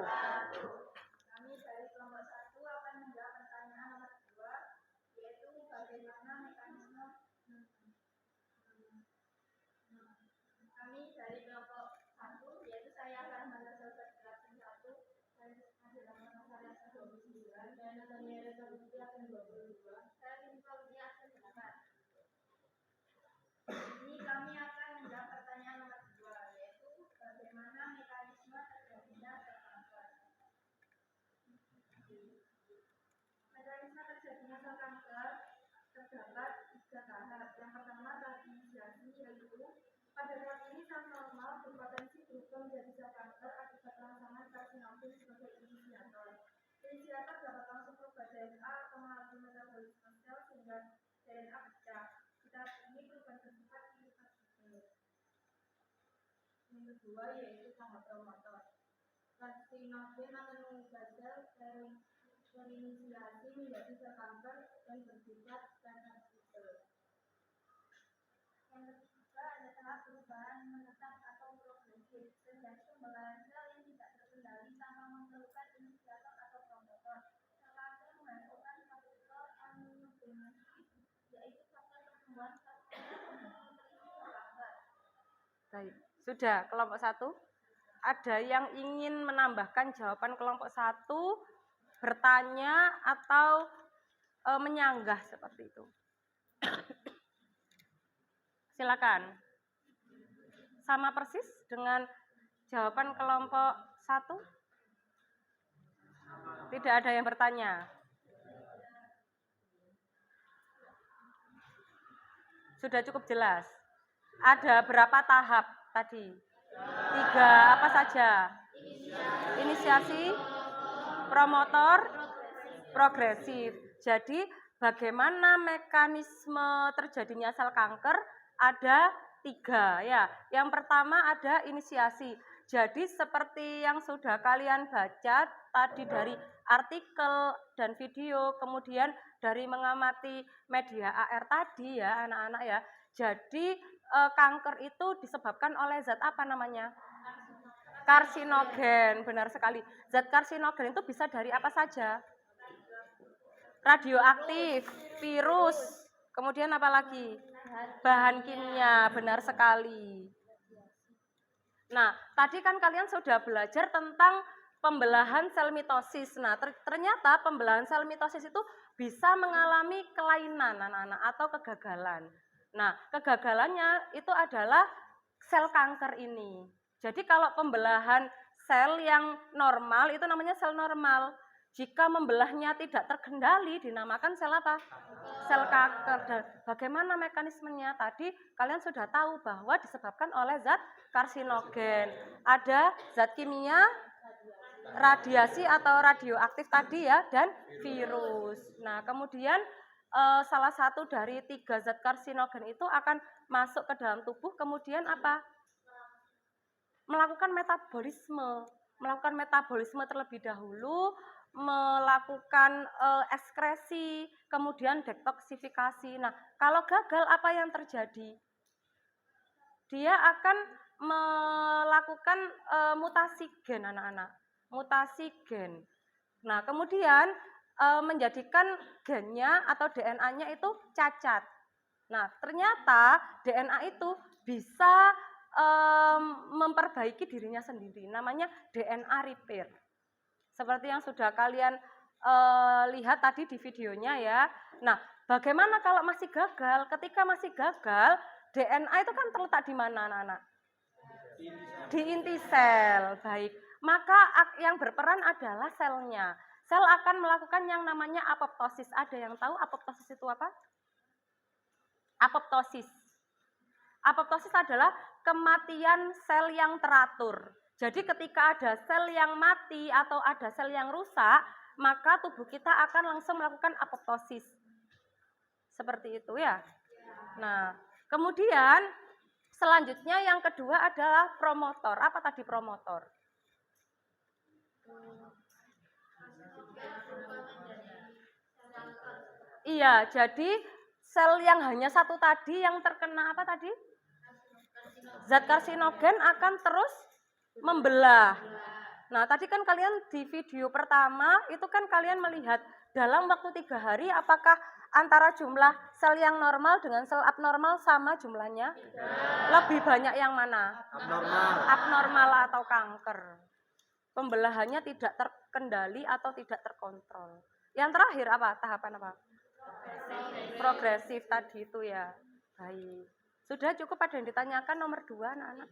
Kami dari kelompok 1 akan menjawab pertanyaan nomor 2, yaitu bagaimana mekanisme. Kami dari kelompok 1, yaitu saya akan menyelesaikan 1 dan adalah masalah 29 dan nilai resolusi akan 22. Saya resolusi akan 8. Ini kami akan menjawab pertanyaan nomor 2, yaitu bagaimana mekanisme terjadinya sel kanker. Mekanisme terjadinya sel kanker terdapat 3 tahap. Yang pertama tahap inisiasi, yaitu pada tahap ini sel normal berpotensi berubah menjadi sel kanker akibat rangsangan karsinogen sebagai inisiator. Inisiator dapat langsung berubah DNA atau melalui metabolisme sel sehingga DNA pecah. Tahap ini perubahan bersifat irreversibel. Yang kedua yaitu tahap promotor. Karsinogen akan mengubah sel terinisiasi menjadi sel kanker dan bersifat reversibel. Yang ketiga ada tahap perubahan menetap atau progresif, terjadi pembelahan sel yang tidak terkendali tanpa memerlukan inisiator atau promotor. Sel kanker menghasilkan faktor aminogenesis, yaitu faktor pertumbuhan sel kanker. Baik, sudah kelompok 1. Ada yang ingin menambahkan jawaban kelompok 1, bertanya atau menyanggah seperti itu? Silakan. Sama persis dengan jawaban kelompok 1? Tidak ada yang bertanya. Sudah cukup jelas. Ada berapa tahap tadi? 3, apa saja? Inisiasi, promotor, progresif. Jadi bagaimana mekanisme terjadinya sel kanker? Ada 3 ya. Yang pertama ada inisiasi. Jadi seperti yang sudah kalian baca tadi dari artikel dan video, kemudian dari mengamati media AR tadi ya anak-anak ya. Jadi kanker itu disebabkan oleh zat apa namanya? Karsinogen, benar sekali. Zat karsinogen itu bisa dari apa saja? Radioaktif, virus, kemudian apa lagi? Bahan kimia, benar sekali. Nah, tadi kan kalian sudah belajar tentang pembelahan sel mitosis. Nah, ternyata pembelahan sel mitosis itu bisa mengalami kelainan anak-anak atau kegagalan. Nah, kegagalannya itu adalah sel kanker ini. Jadi kalau pembelahan sel yang normal itu namanya sel normal. Jika membelahnya tidak terkendali dinamakan sel apa? Sel kanker. Dan bagaimana mekanismenya? Tadi kalian sudah tahu bahwa disebabkan oleh zat karsinogen. Ada zat kimia, radiasi atau radioaktif tadi ya, dan virus. Nah, kemudian salah satu dari 3 zat karsinogen itu akan masuk ke dalam tubuh, kemudian apa? Melakukan metabolisme terlebih dahulu, melakukan ekskresi, kemudian detoksifikasi. Nah, kalau gagal apa yang terjadi? Dia akan melakukan mutasi gen anak-anak, mutasi gen. Nah, kemudian menjadikan gennya atau DNA-nya itu cacat. Nah, ternyata DNA itu bisa memperbaiki dirinya sendiri, namanya DNA repair. Seperti yang sudah kalian lihat tadi di videonya ya. Nah, bagaimana kalau masih gagal? Ketika masih gagal, DNA itu kan terletak di mana anak-anak? Di inti sel. Baik. Maka yang berperan adalah selnya. Sel akan melakukan yang namanya apoptosis. Ada yang tahu apoptosis itu apa? Apoptosis. Apoptosis adalah kematian sel yang teratur. Jadi ketika ada sel yang mati atau ada sel yang rusak, maka tubuh kita akan langsung melakukan apoptosis. Seperti itu ya. Nah, kemudian selanjutnya yang kedua adalah promotor. Apa tadi promotor? Iya, jadi sel yang hanya satu tadi yang terkena apa tadi? Zat karsinogen akan terus membelah. Nah, tadi kan kalian di video pertama itu kan kalian melihat dalam waktu 3 hari apakah antara jumlah sel yang normal dengan sel abnormal sama jumlahnya? Lebih banyak yang mana? Abnormal atau kanker. Pembelahannya tidak terkendali atau tidak terkontrol. Yang terakhir apa? Tahapan apa? Progresif tadi itu ya. Baik. Sudah cukup ada yang ditanyakan nomor 2 anak-anak?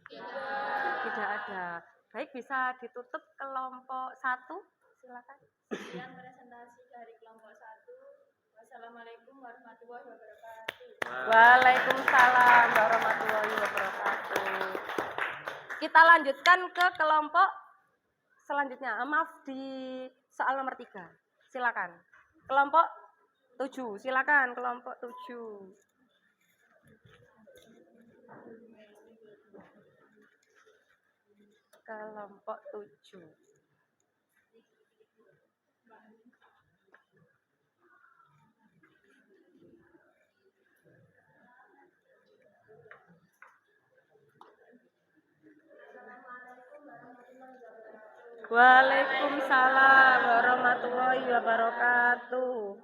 Tidak ada. Baik, bisa ditutup kelompok 1. Silakan. Sekian presentasi dari kelompok 1. Wassalamualaikum warahmatullahi wabarakatuh. Waalaikumsalam warahmatullahi wabarakatuh. Kita lanjutkan ke kelompok selanjutnya. Maaf, di soal nomor 3. Silakan. Kelompok 7. Silakan kelompok 7. Kelompok 7. Waalaikumsalam warahmatullahi wabarakatuh.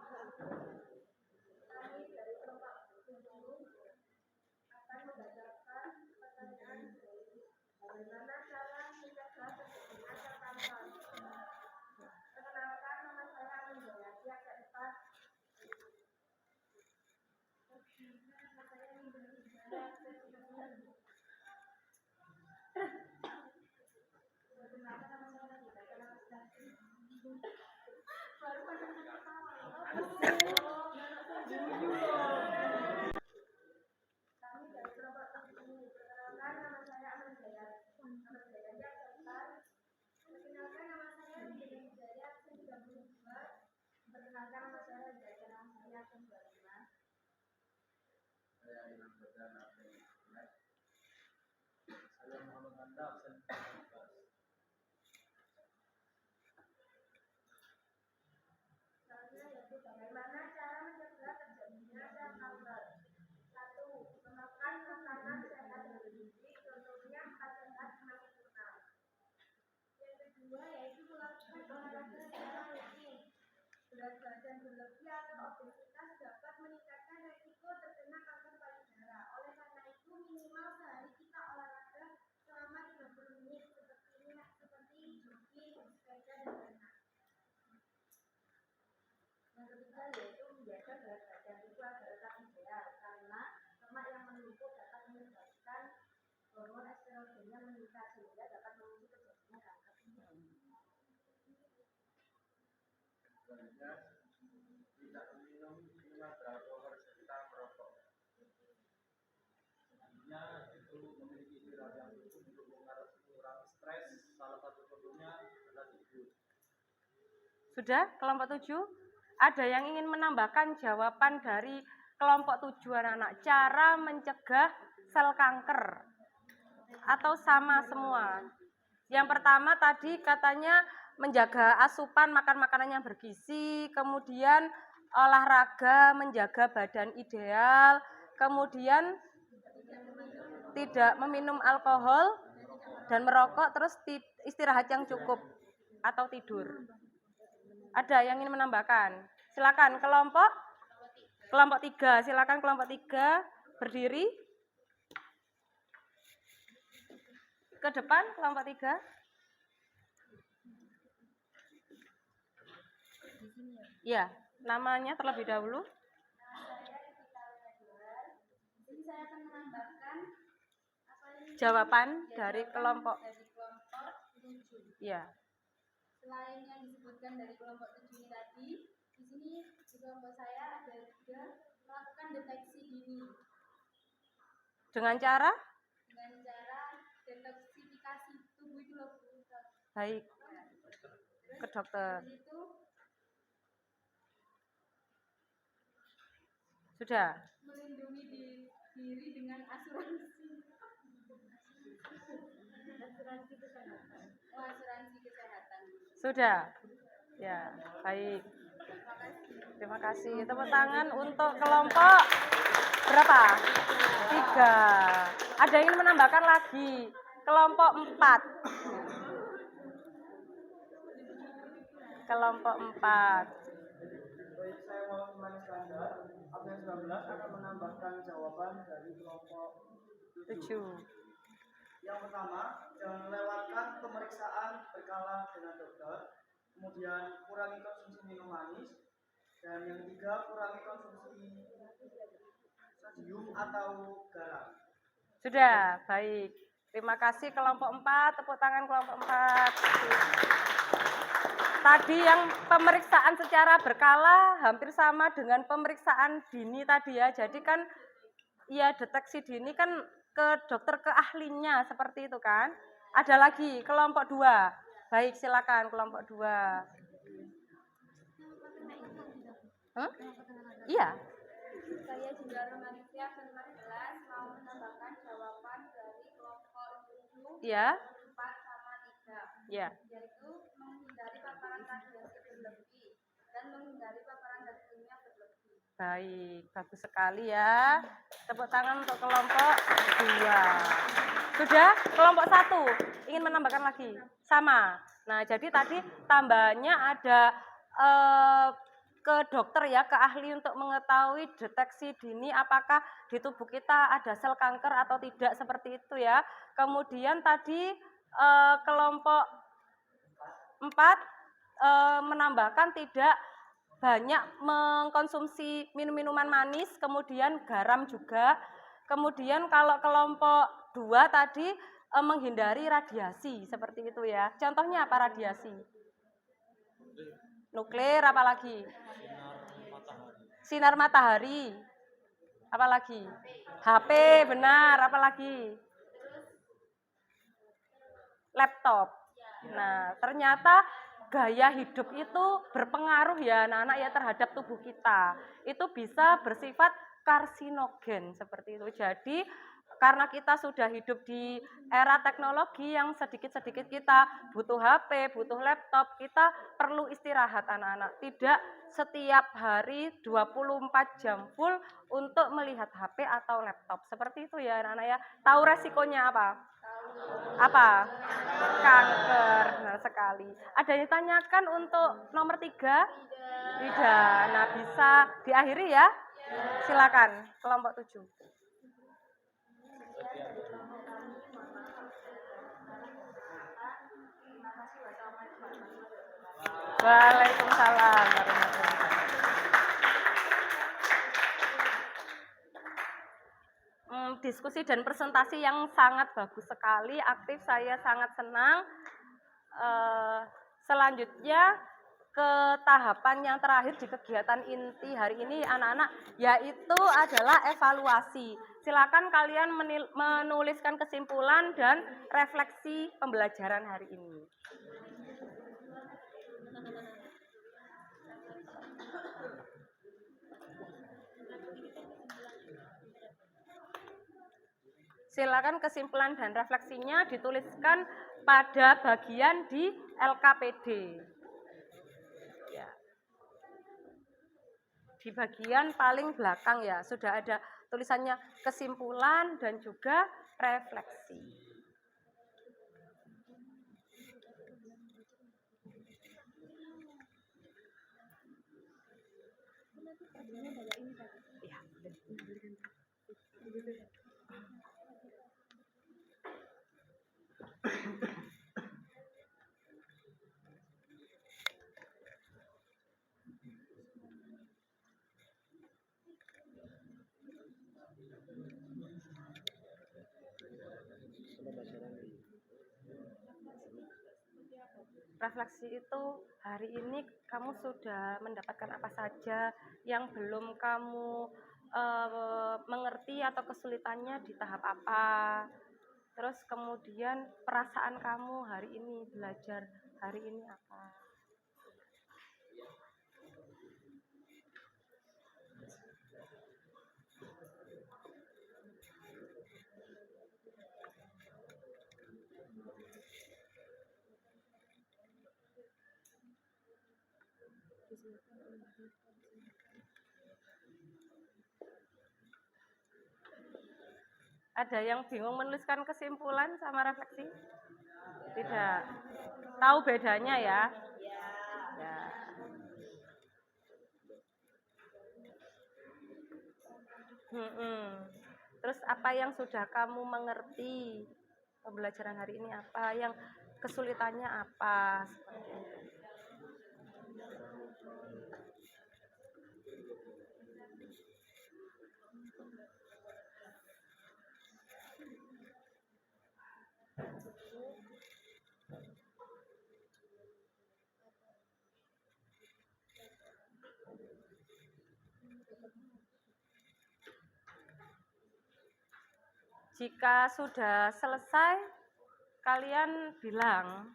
Bagaimana cara mencegah terjadinya sel kanker? 1. Memakan makanan sehat bergizi, contohnya 4 sehat sempurna. Yang kedua yaitu melakukan olahraga secara rutin. Berat badan berlebih atau obesitas dapat meningkatkan risiko terkena kanker payudara. Oleh karena itu minimal sehari kita olahraga selama 30 menit seperti jogging, sepeda dan berenang. Yang ketiga yaitu menjaga berat badan itu agar tetap ideal karena lemak yang menumpuk dapat menyebabkan hormon estrogennya meningkat sehingga dapat memicu terjadinya kanker. Selanjutnya, tidak meminum minuman beralkohol serta merokok. Selanjutnya itu memiliki istirahat yang cukup untuk mengurangi stres. Salah satu contohnya adalah tidur. Sudah kelompok 7? Ada yang ingin menambahkan jawaban dari kelompok 7 anak-anak? Cara mencegah sel kanker atau sama semua? Yang pertama tadi katanya menjaga asupan, makan makanan yang bergizi, kemudian olahraga, menjaga badan ideal, kemudian tidak meminum alkohol dan merokok, terus istirahat yang cukup atau tidur. Ada yang ingin menambahkan? Silakan kelompok 3. Silakan kelompok 3 berdiri. Ke depan kelompok 3. Ya, namanya terlebih dahulu. Saya akan menambahkan apa ini jawaban dari kelompok. Dari kelompok 7. Ya. Selain yang disebutkan dari kelompok 7 ini tadi, di sini di kelompok saya ada juga melakukan deteksi dini Dengan cara? dengan cara detoksifikasi tubuh itu loh Bu. Baik. Ke dokter. Itu Sudah. melindungi diri dengan asuransi. Asuransi kesehatan. Sudah. Ya, baik. Terima kasih. Tepuk tangan untuk kelompok berapa? 3. Ada yang ingin menambahkan lagi? Kelompok 4. Kelompok 4. Baik, saya mau Iman Iskandar. Absen 19 akan menambahkan jawaban dari kelompok 7. Yang pertama, jangan lewatkan pemeriksaan berkala dengan dokter. Kemudian kurangi konsumsi minum manis. Dan yang ketiga, kurangi konsumsi sodium atau garam. Sudah, baik. Terima kasih kelompok 4. Tepuk tangan kelompok 4. Tadi yang pemeriksaan secara berkala hampir sama dengan pemeriksaan dini tadi ya. Jadi kan ya deteksi dini kan ke dokter ke ahlinya seperti itu kan. Ada lagi kelompok 2. Baik, silakan kelompok 2. Iya. Saya juga Romanisya absen 14 mau menambahkan jawaban dari kelompok 7, Iya. 4 sama 3. Iya. Yaitu menghindari paparan radiasi berlebih dan menghindari paparan zat kimia berlebih. Baik, bagus sekali ya. Tepuk tangan untuk kelompok 2. Sudah, kelompok 1 ingin menambahkan lagi? Sama. Nah, jadi tadi tambahannya ada ke dokter ya, ke ahli untuk mengetahui deteksi dini apakah di tubuh kita ada sel kanker atau tidak seperti itu ya. Kemudian tadi kelompok 4 menambahkan tidak banyak mengkonsumsi minuman manis, kemudian garam juga. Kemudian kalau kelompok 2 tadi menghindari radiasi seperti itu ya. Contohnya apa radiasi? Nuklir, apalagi? Sinar matahari. Apalagi? HP, benar, apalagi? Laptop. Nah, ternyata gaya hidup itu berpengaruh ya anak-anak ya terhadap tubuh kita. Itu bisa bersifat karsinogen seperti itu. Jadi karena kita sudah hidup di era teknologi yang sedikit-sedikit kita butuh HP, butuh laptop, kita perlu istirahat anak-anak. Tidak setiap hari 24 jam full untuk melihat HP atau laptop. Seperti itu ya anak-anak ya. Tahu resikonya apa? Apa? Kanker. Benar sekali. Ada yang ditanyakan untuk nomor 3? Tidak. Nah, bisa diakhiri ya? Silakan, kelompok 7. Waalaikumsalam warahmatullahi wabarakatuh. Diskusi dan presentasi yang sangat bagus sekali, aktif, saya sangat senang. Selanjutnya ke tahapan yang terakhir di kegiatan inti hari ini anak-anak, yaitu adalah evaluasi. Silakan kalian menuliskan kesimpulan dan refleksi pembelajaran hari ini. Silakan kesimpulan dan refleksinya dituliskan pada bagian di LKPD. Ya. Di bagian paling belakang ya, sudah ada tulisannya kesimpulan dan juga refleksi. Ya. refleksi itu hari ini kamu sudah mendapatkan apa saja, yang belum kamu mengerti atau kesulitannya di tahap apa. Terus kemudian perasaan kamu hari ini belajar hari ini apa. Ada yang bingung menuliskan kesimpulan sama refleksi? Tidak. Tahu bedanya ya? Ya. Terus apa yang sudah kamu mengerti? Pembelajaran hari ini apa? Yang kesulitannya apa? Seperti itu. Jika sudah selesai, kalian bilang.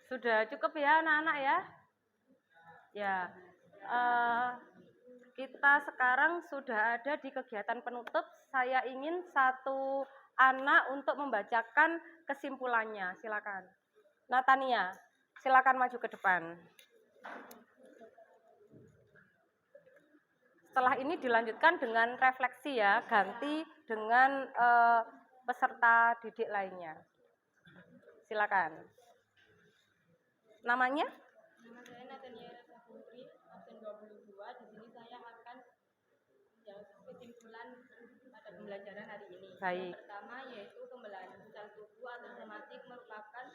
Sudah cukup ya anak-anak ya? Ya, kita sekarang sudah ada di kegiatan penutup. Saya ingin satu anak untuk membacakan kesimpulannya. Silakan. Natania, silakan maju ke depan. Setelah ini dilanjutkan dengan refleksi ya, ganti dengan peserta didik lainnya. Silakan. Namanya? Nama saya Natania Reza Putri, absen 22. Di sini saya akan menjawab kesimpulan pada pembelajaran hari ini. Baik. Yang pertama yaitu pembelahan sel tubuh atau somatik merupakan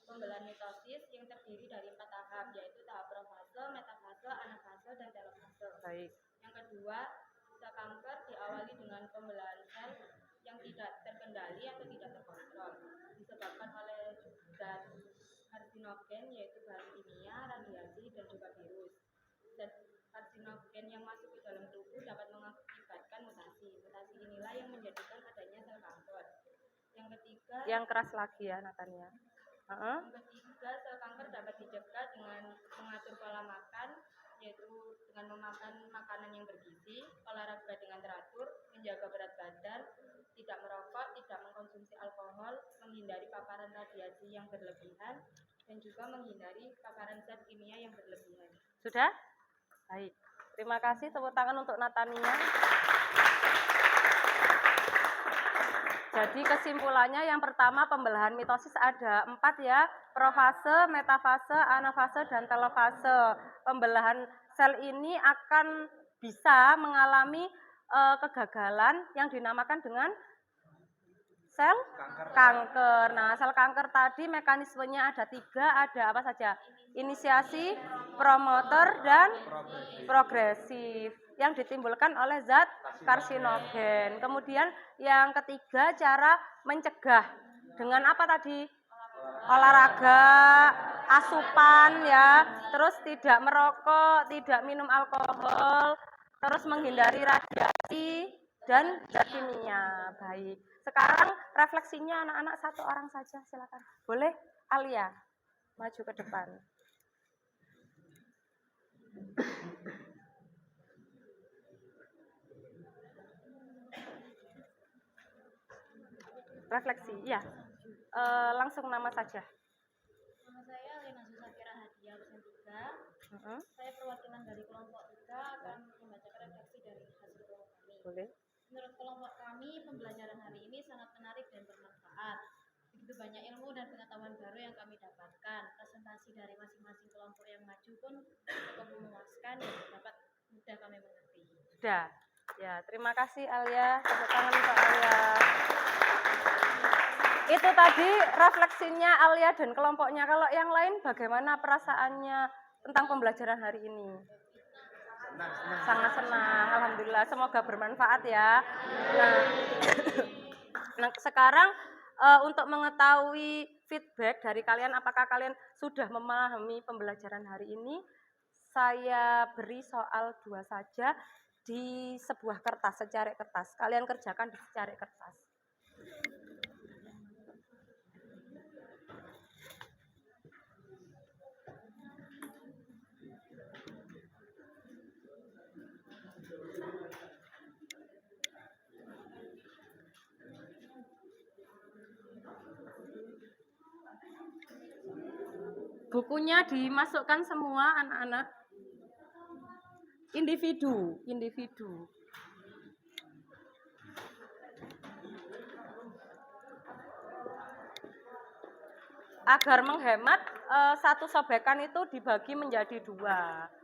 pembelahan mitosis yang terdiri dari 4 tahap, yaitu tahap profase, metafase, anafase, dan telofase. Baik. Yang kedua, sel kanker diawali dengan pembelahan sel yang tidak terkendali atau tidak terkontrol, disebabkan oleh zat karsinogen yaitu bahan kimia, radiasi, dan juga virus. Zat karsinogen yang masuk ke dalam tubuh dapat mengakibatkan mutasi. Mutasi inilah yang menjadikan adanya sel kanker. Yang ketiga, yang keras lagi ya Natania. Yang ketiga, sel kanker dapat dicegah dengan mengatur pola makan, yaitu dengan memakan makanan yang bergizi, olahraga dengan teratur, menjaga berat badan, tidak merokok, tidak mengkonsumsi alkohol, menghindari paparan radiasi yang berlebihan, dan juga menghindari paparan zat kimia yang berlebihan. Sudah? Baik. Terima kasih, tepuk tangan untuk Natania. Jadi kesimpulannya yang pertama pembelahan mitosis ada 4 ya, profase, metafase, anafase, dan telofase. Pembelahan sel ini akan bisa mengalami kegagalan yang dinamakan dengan sel kanker. Nah, sel kanker tadi mekanismenya ada 3, ada apa saja? Inisiasi, promotor, dan progresif yang ditimbulkan oleh zat karsinogen. Kemudian yang ketiga cara mencegah dengan apa tadi? olahraga, asupan ya, terus tidak merokok, tidak minum alkohol, terus menghindari radiasi dan zat kimia. Baik. Sekarang refleksinya anak-anak satu orang saja, silakan. Boleh, Alia, maju ke depan. Refleksi, ya. Langsung nama saja. Nama saya Lena Susakira Hadiah Usen 3. Saya perwakilan dari kelompok 3 akan membacakan refleksi dari hasil kelompok kami. Boleh. Menurut kelompok kami, pembelajaran hari ini sangat menarik dan bermanfaat. Begitu banyak ilmu dan pengetahuan baru yang kami dapatkan. Presentasi dari masing-masing kelompok yang maju pun cukup memuaskan dan dapat mudah kami mengerti. Sudah. Ya, terima kasih Alia. Tepuk tangan untuk Alia. Itu tadi refleksinya Alia dan kelompoknya. Kalau yang lain bagaimana perasaannya tentang pembelajaran hari ini? Sangat senang, alhamdulillah. Semoga bermanfaat ya. Nah, sekarang untuk mengetahui feedback dari kalian, apakah kalian sudah memahami pembelajaran hari ini? Saya beri soal 2 saja di sebuah kertas, secarik kertas. Kalian kerjakan di secarik kertas. Bukunya dimasukkan semua anak-anak. Individu. Agar menghemat, satu sobekan itu dibagi menjadi 2.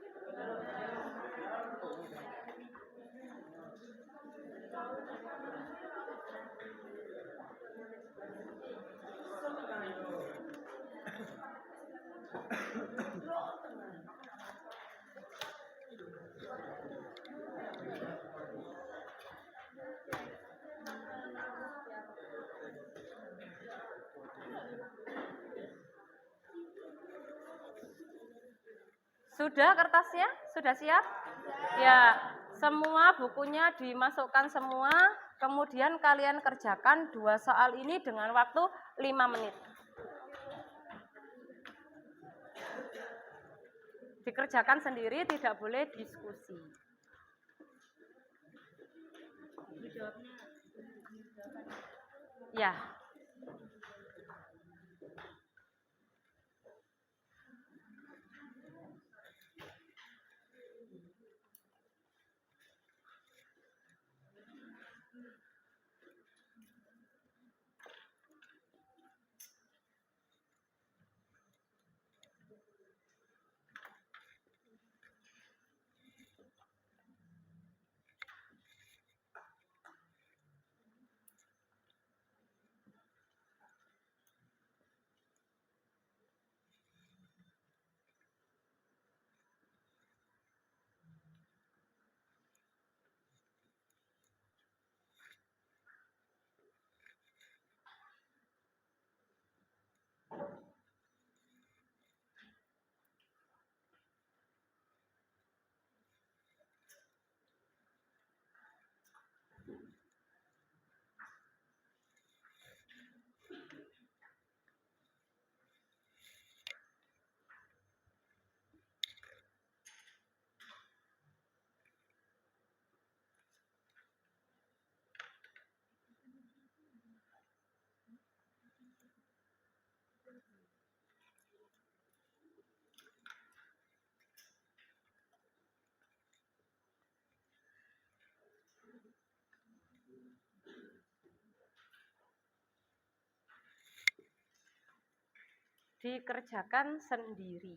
Sudah kertasnya? Sudah siap? Ya, semua bukunya dimasukkan semua, kemudian kalian kerjakan 2 soal ini dengan waktu 5 menit. Dikerjakan sendiri, tidak boleh diskusi. Ya. Dikerjakan sendiri.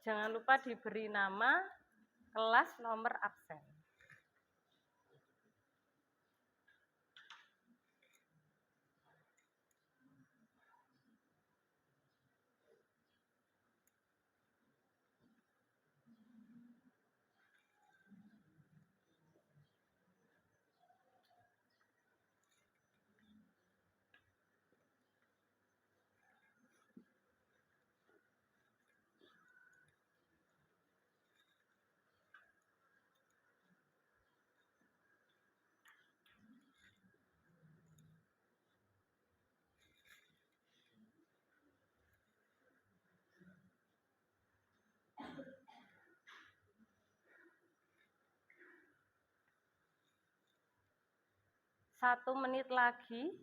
Jangan lupa diberi nama, kelas, nomor absen. Satu menit lagi.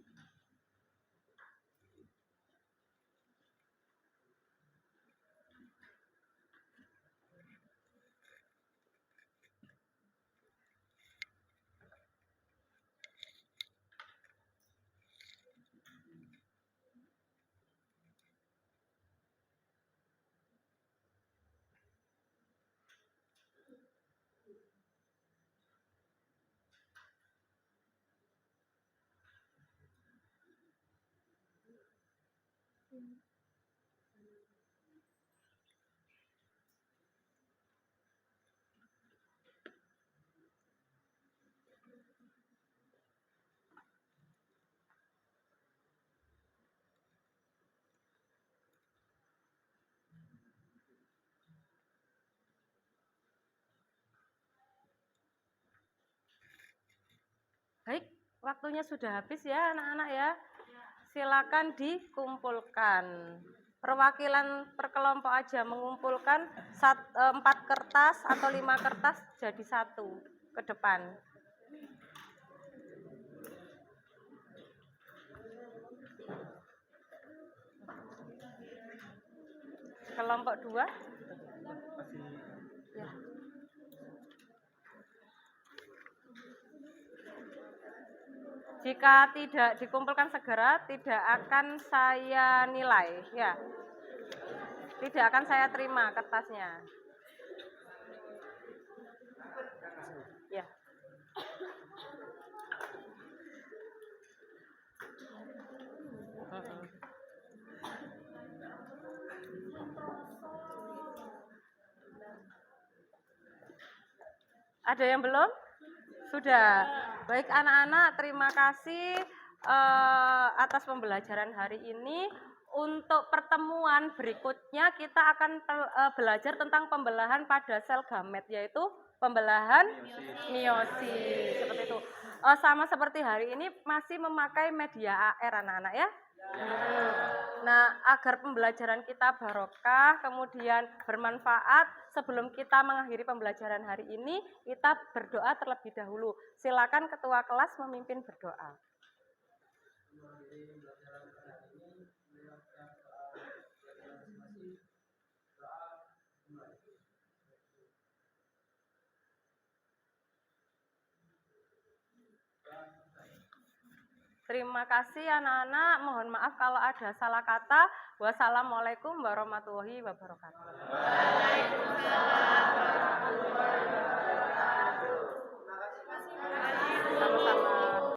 Baik, waktunya sudah habis ya anak-anak ya. Silakan dikumpulkan. Perwakilan per kelompok aja mengumpulkan 4 kertas atau 5 kertas jadi 1 ke depan. Kelompok 2. Ya. Jika tidak dikumpulkan segera, tidak akan saya nilai, ya. Tidak akan saya terima kertasnya. Ya. Ada yang belum? Sudah. Baik anak-anak, terima kasih atas pembelajaran hari ini. Untuk pertemuan berikutnya kita akan belajar tentang pembelahan pada sel gamet, yaitu pembelahan meiosis. Seperti itu. Sama seperti hari ini masih memakai media AR anak-anak ya. Nah, agar pembelajaran kita barokah, kemudian bermanfaat, sebelum kita mengakhiri pembelajaran hari ini, kita berdoa terlebih dahulu. Silakan ketua kelas memimpin berdoa. Terima kasih anak-anak, mohon maaf kalau ada salah kata. Wassalamualaikum warahmatullahi wabarakatuh.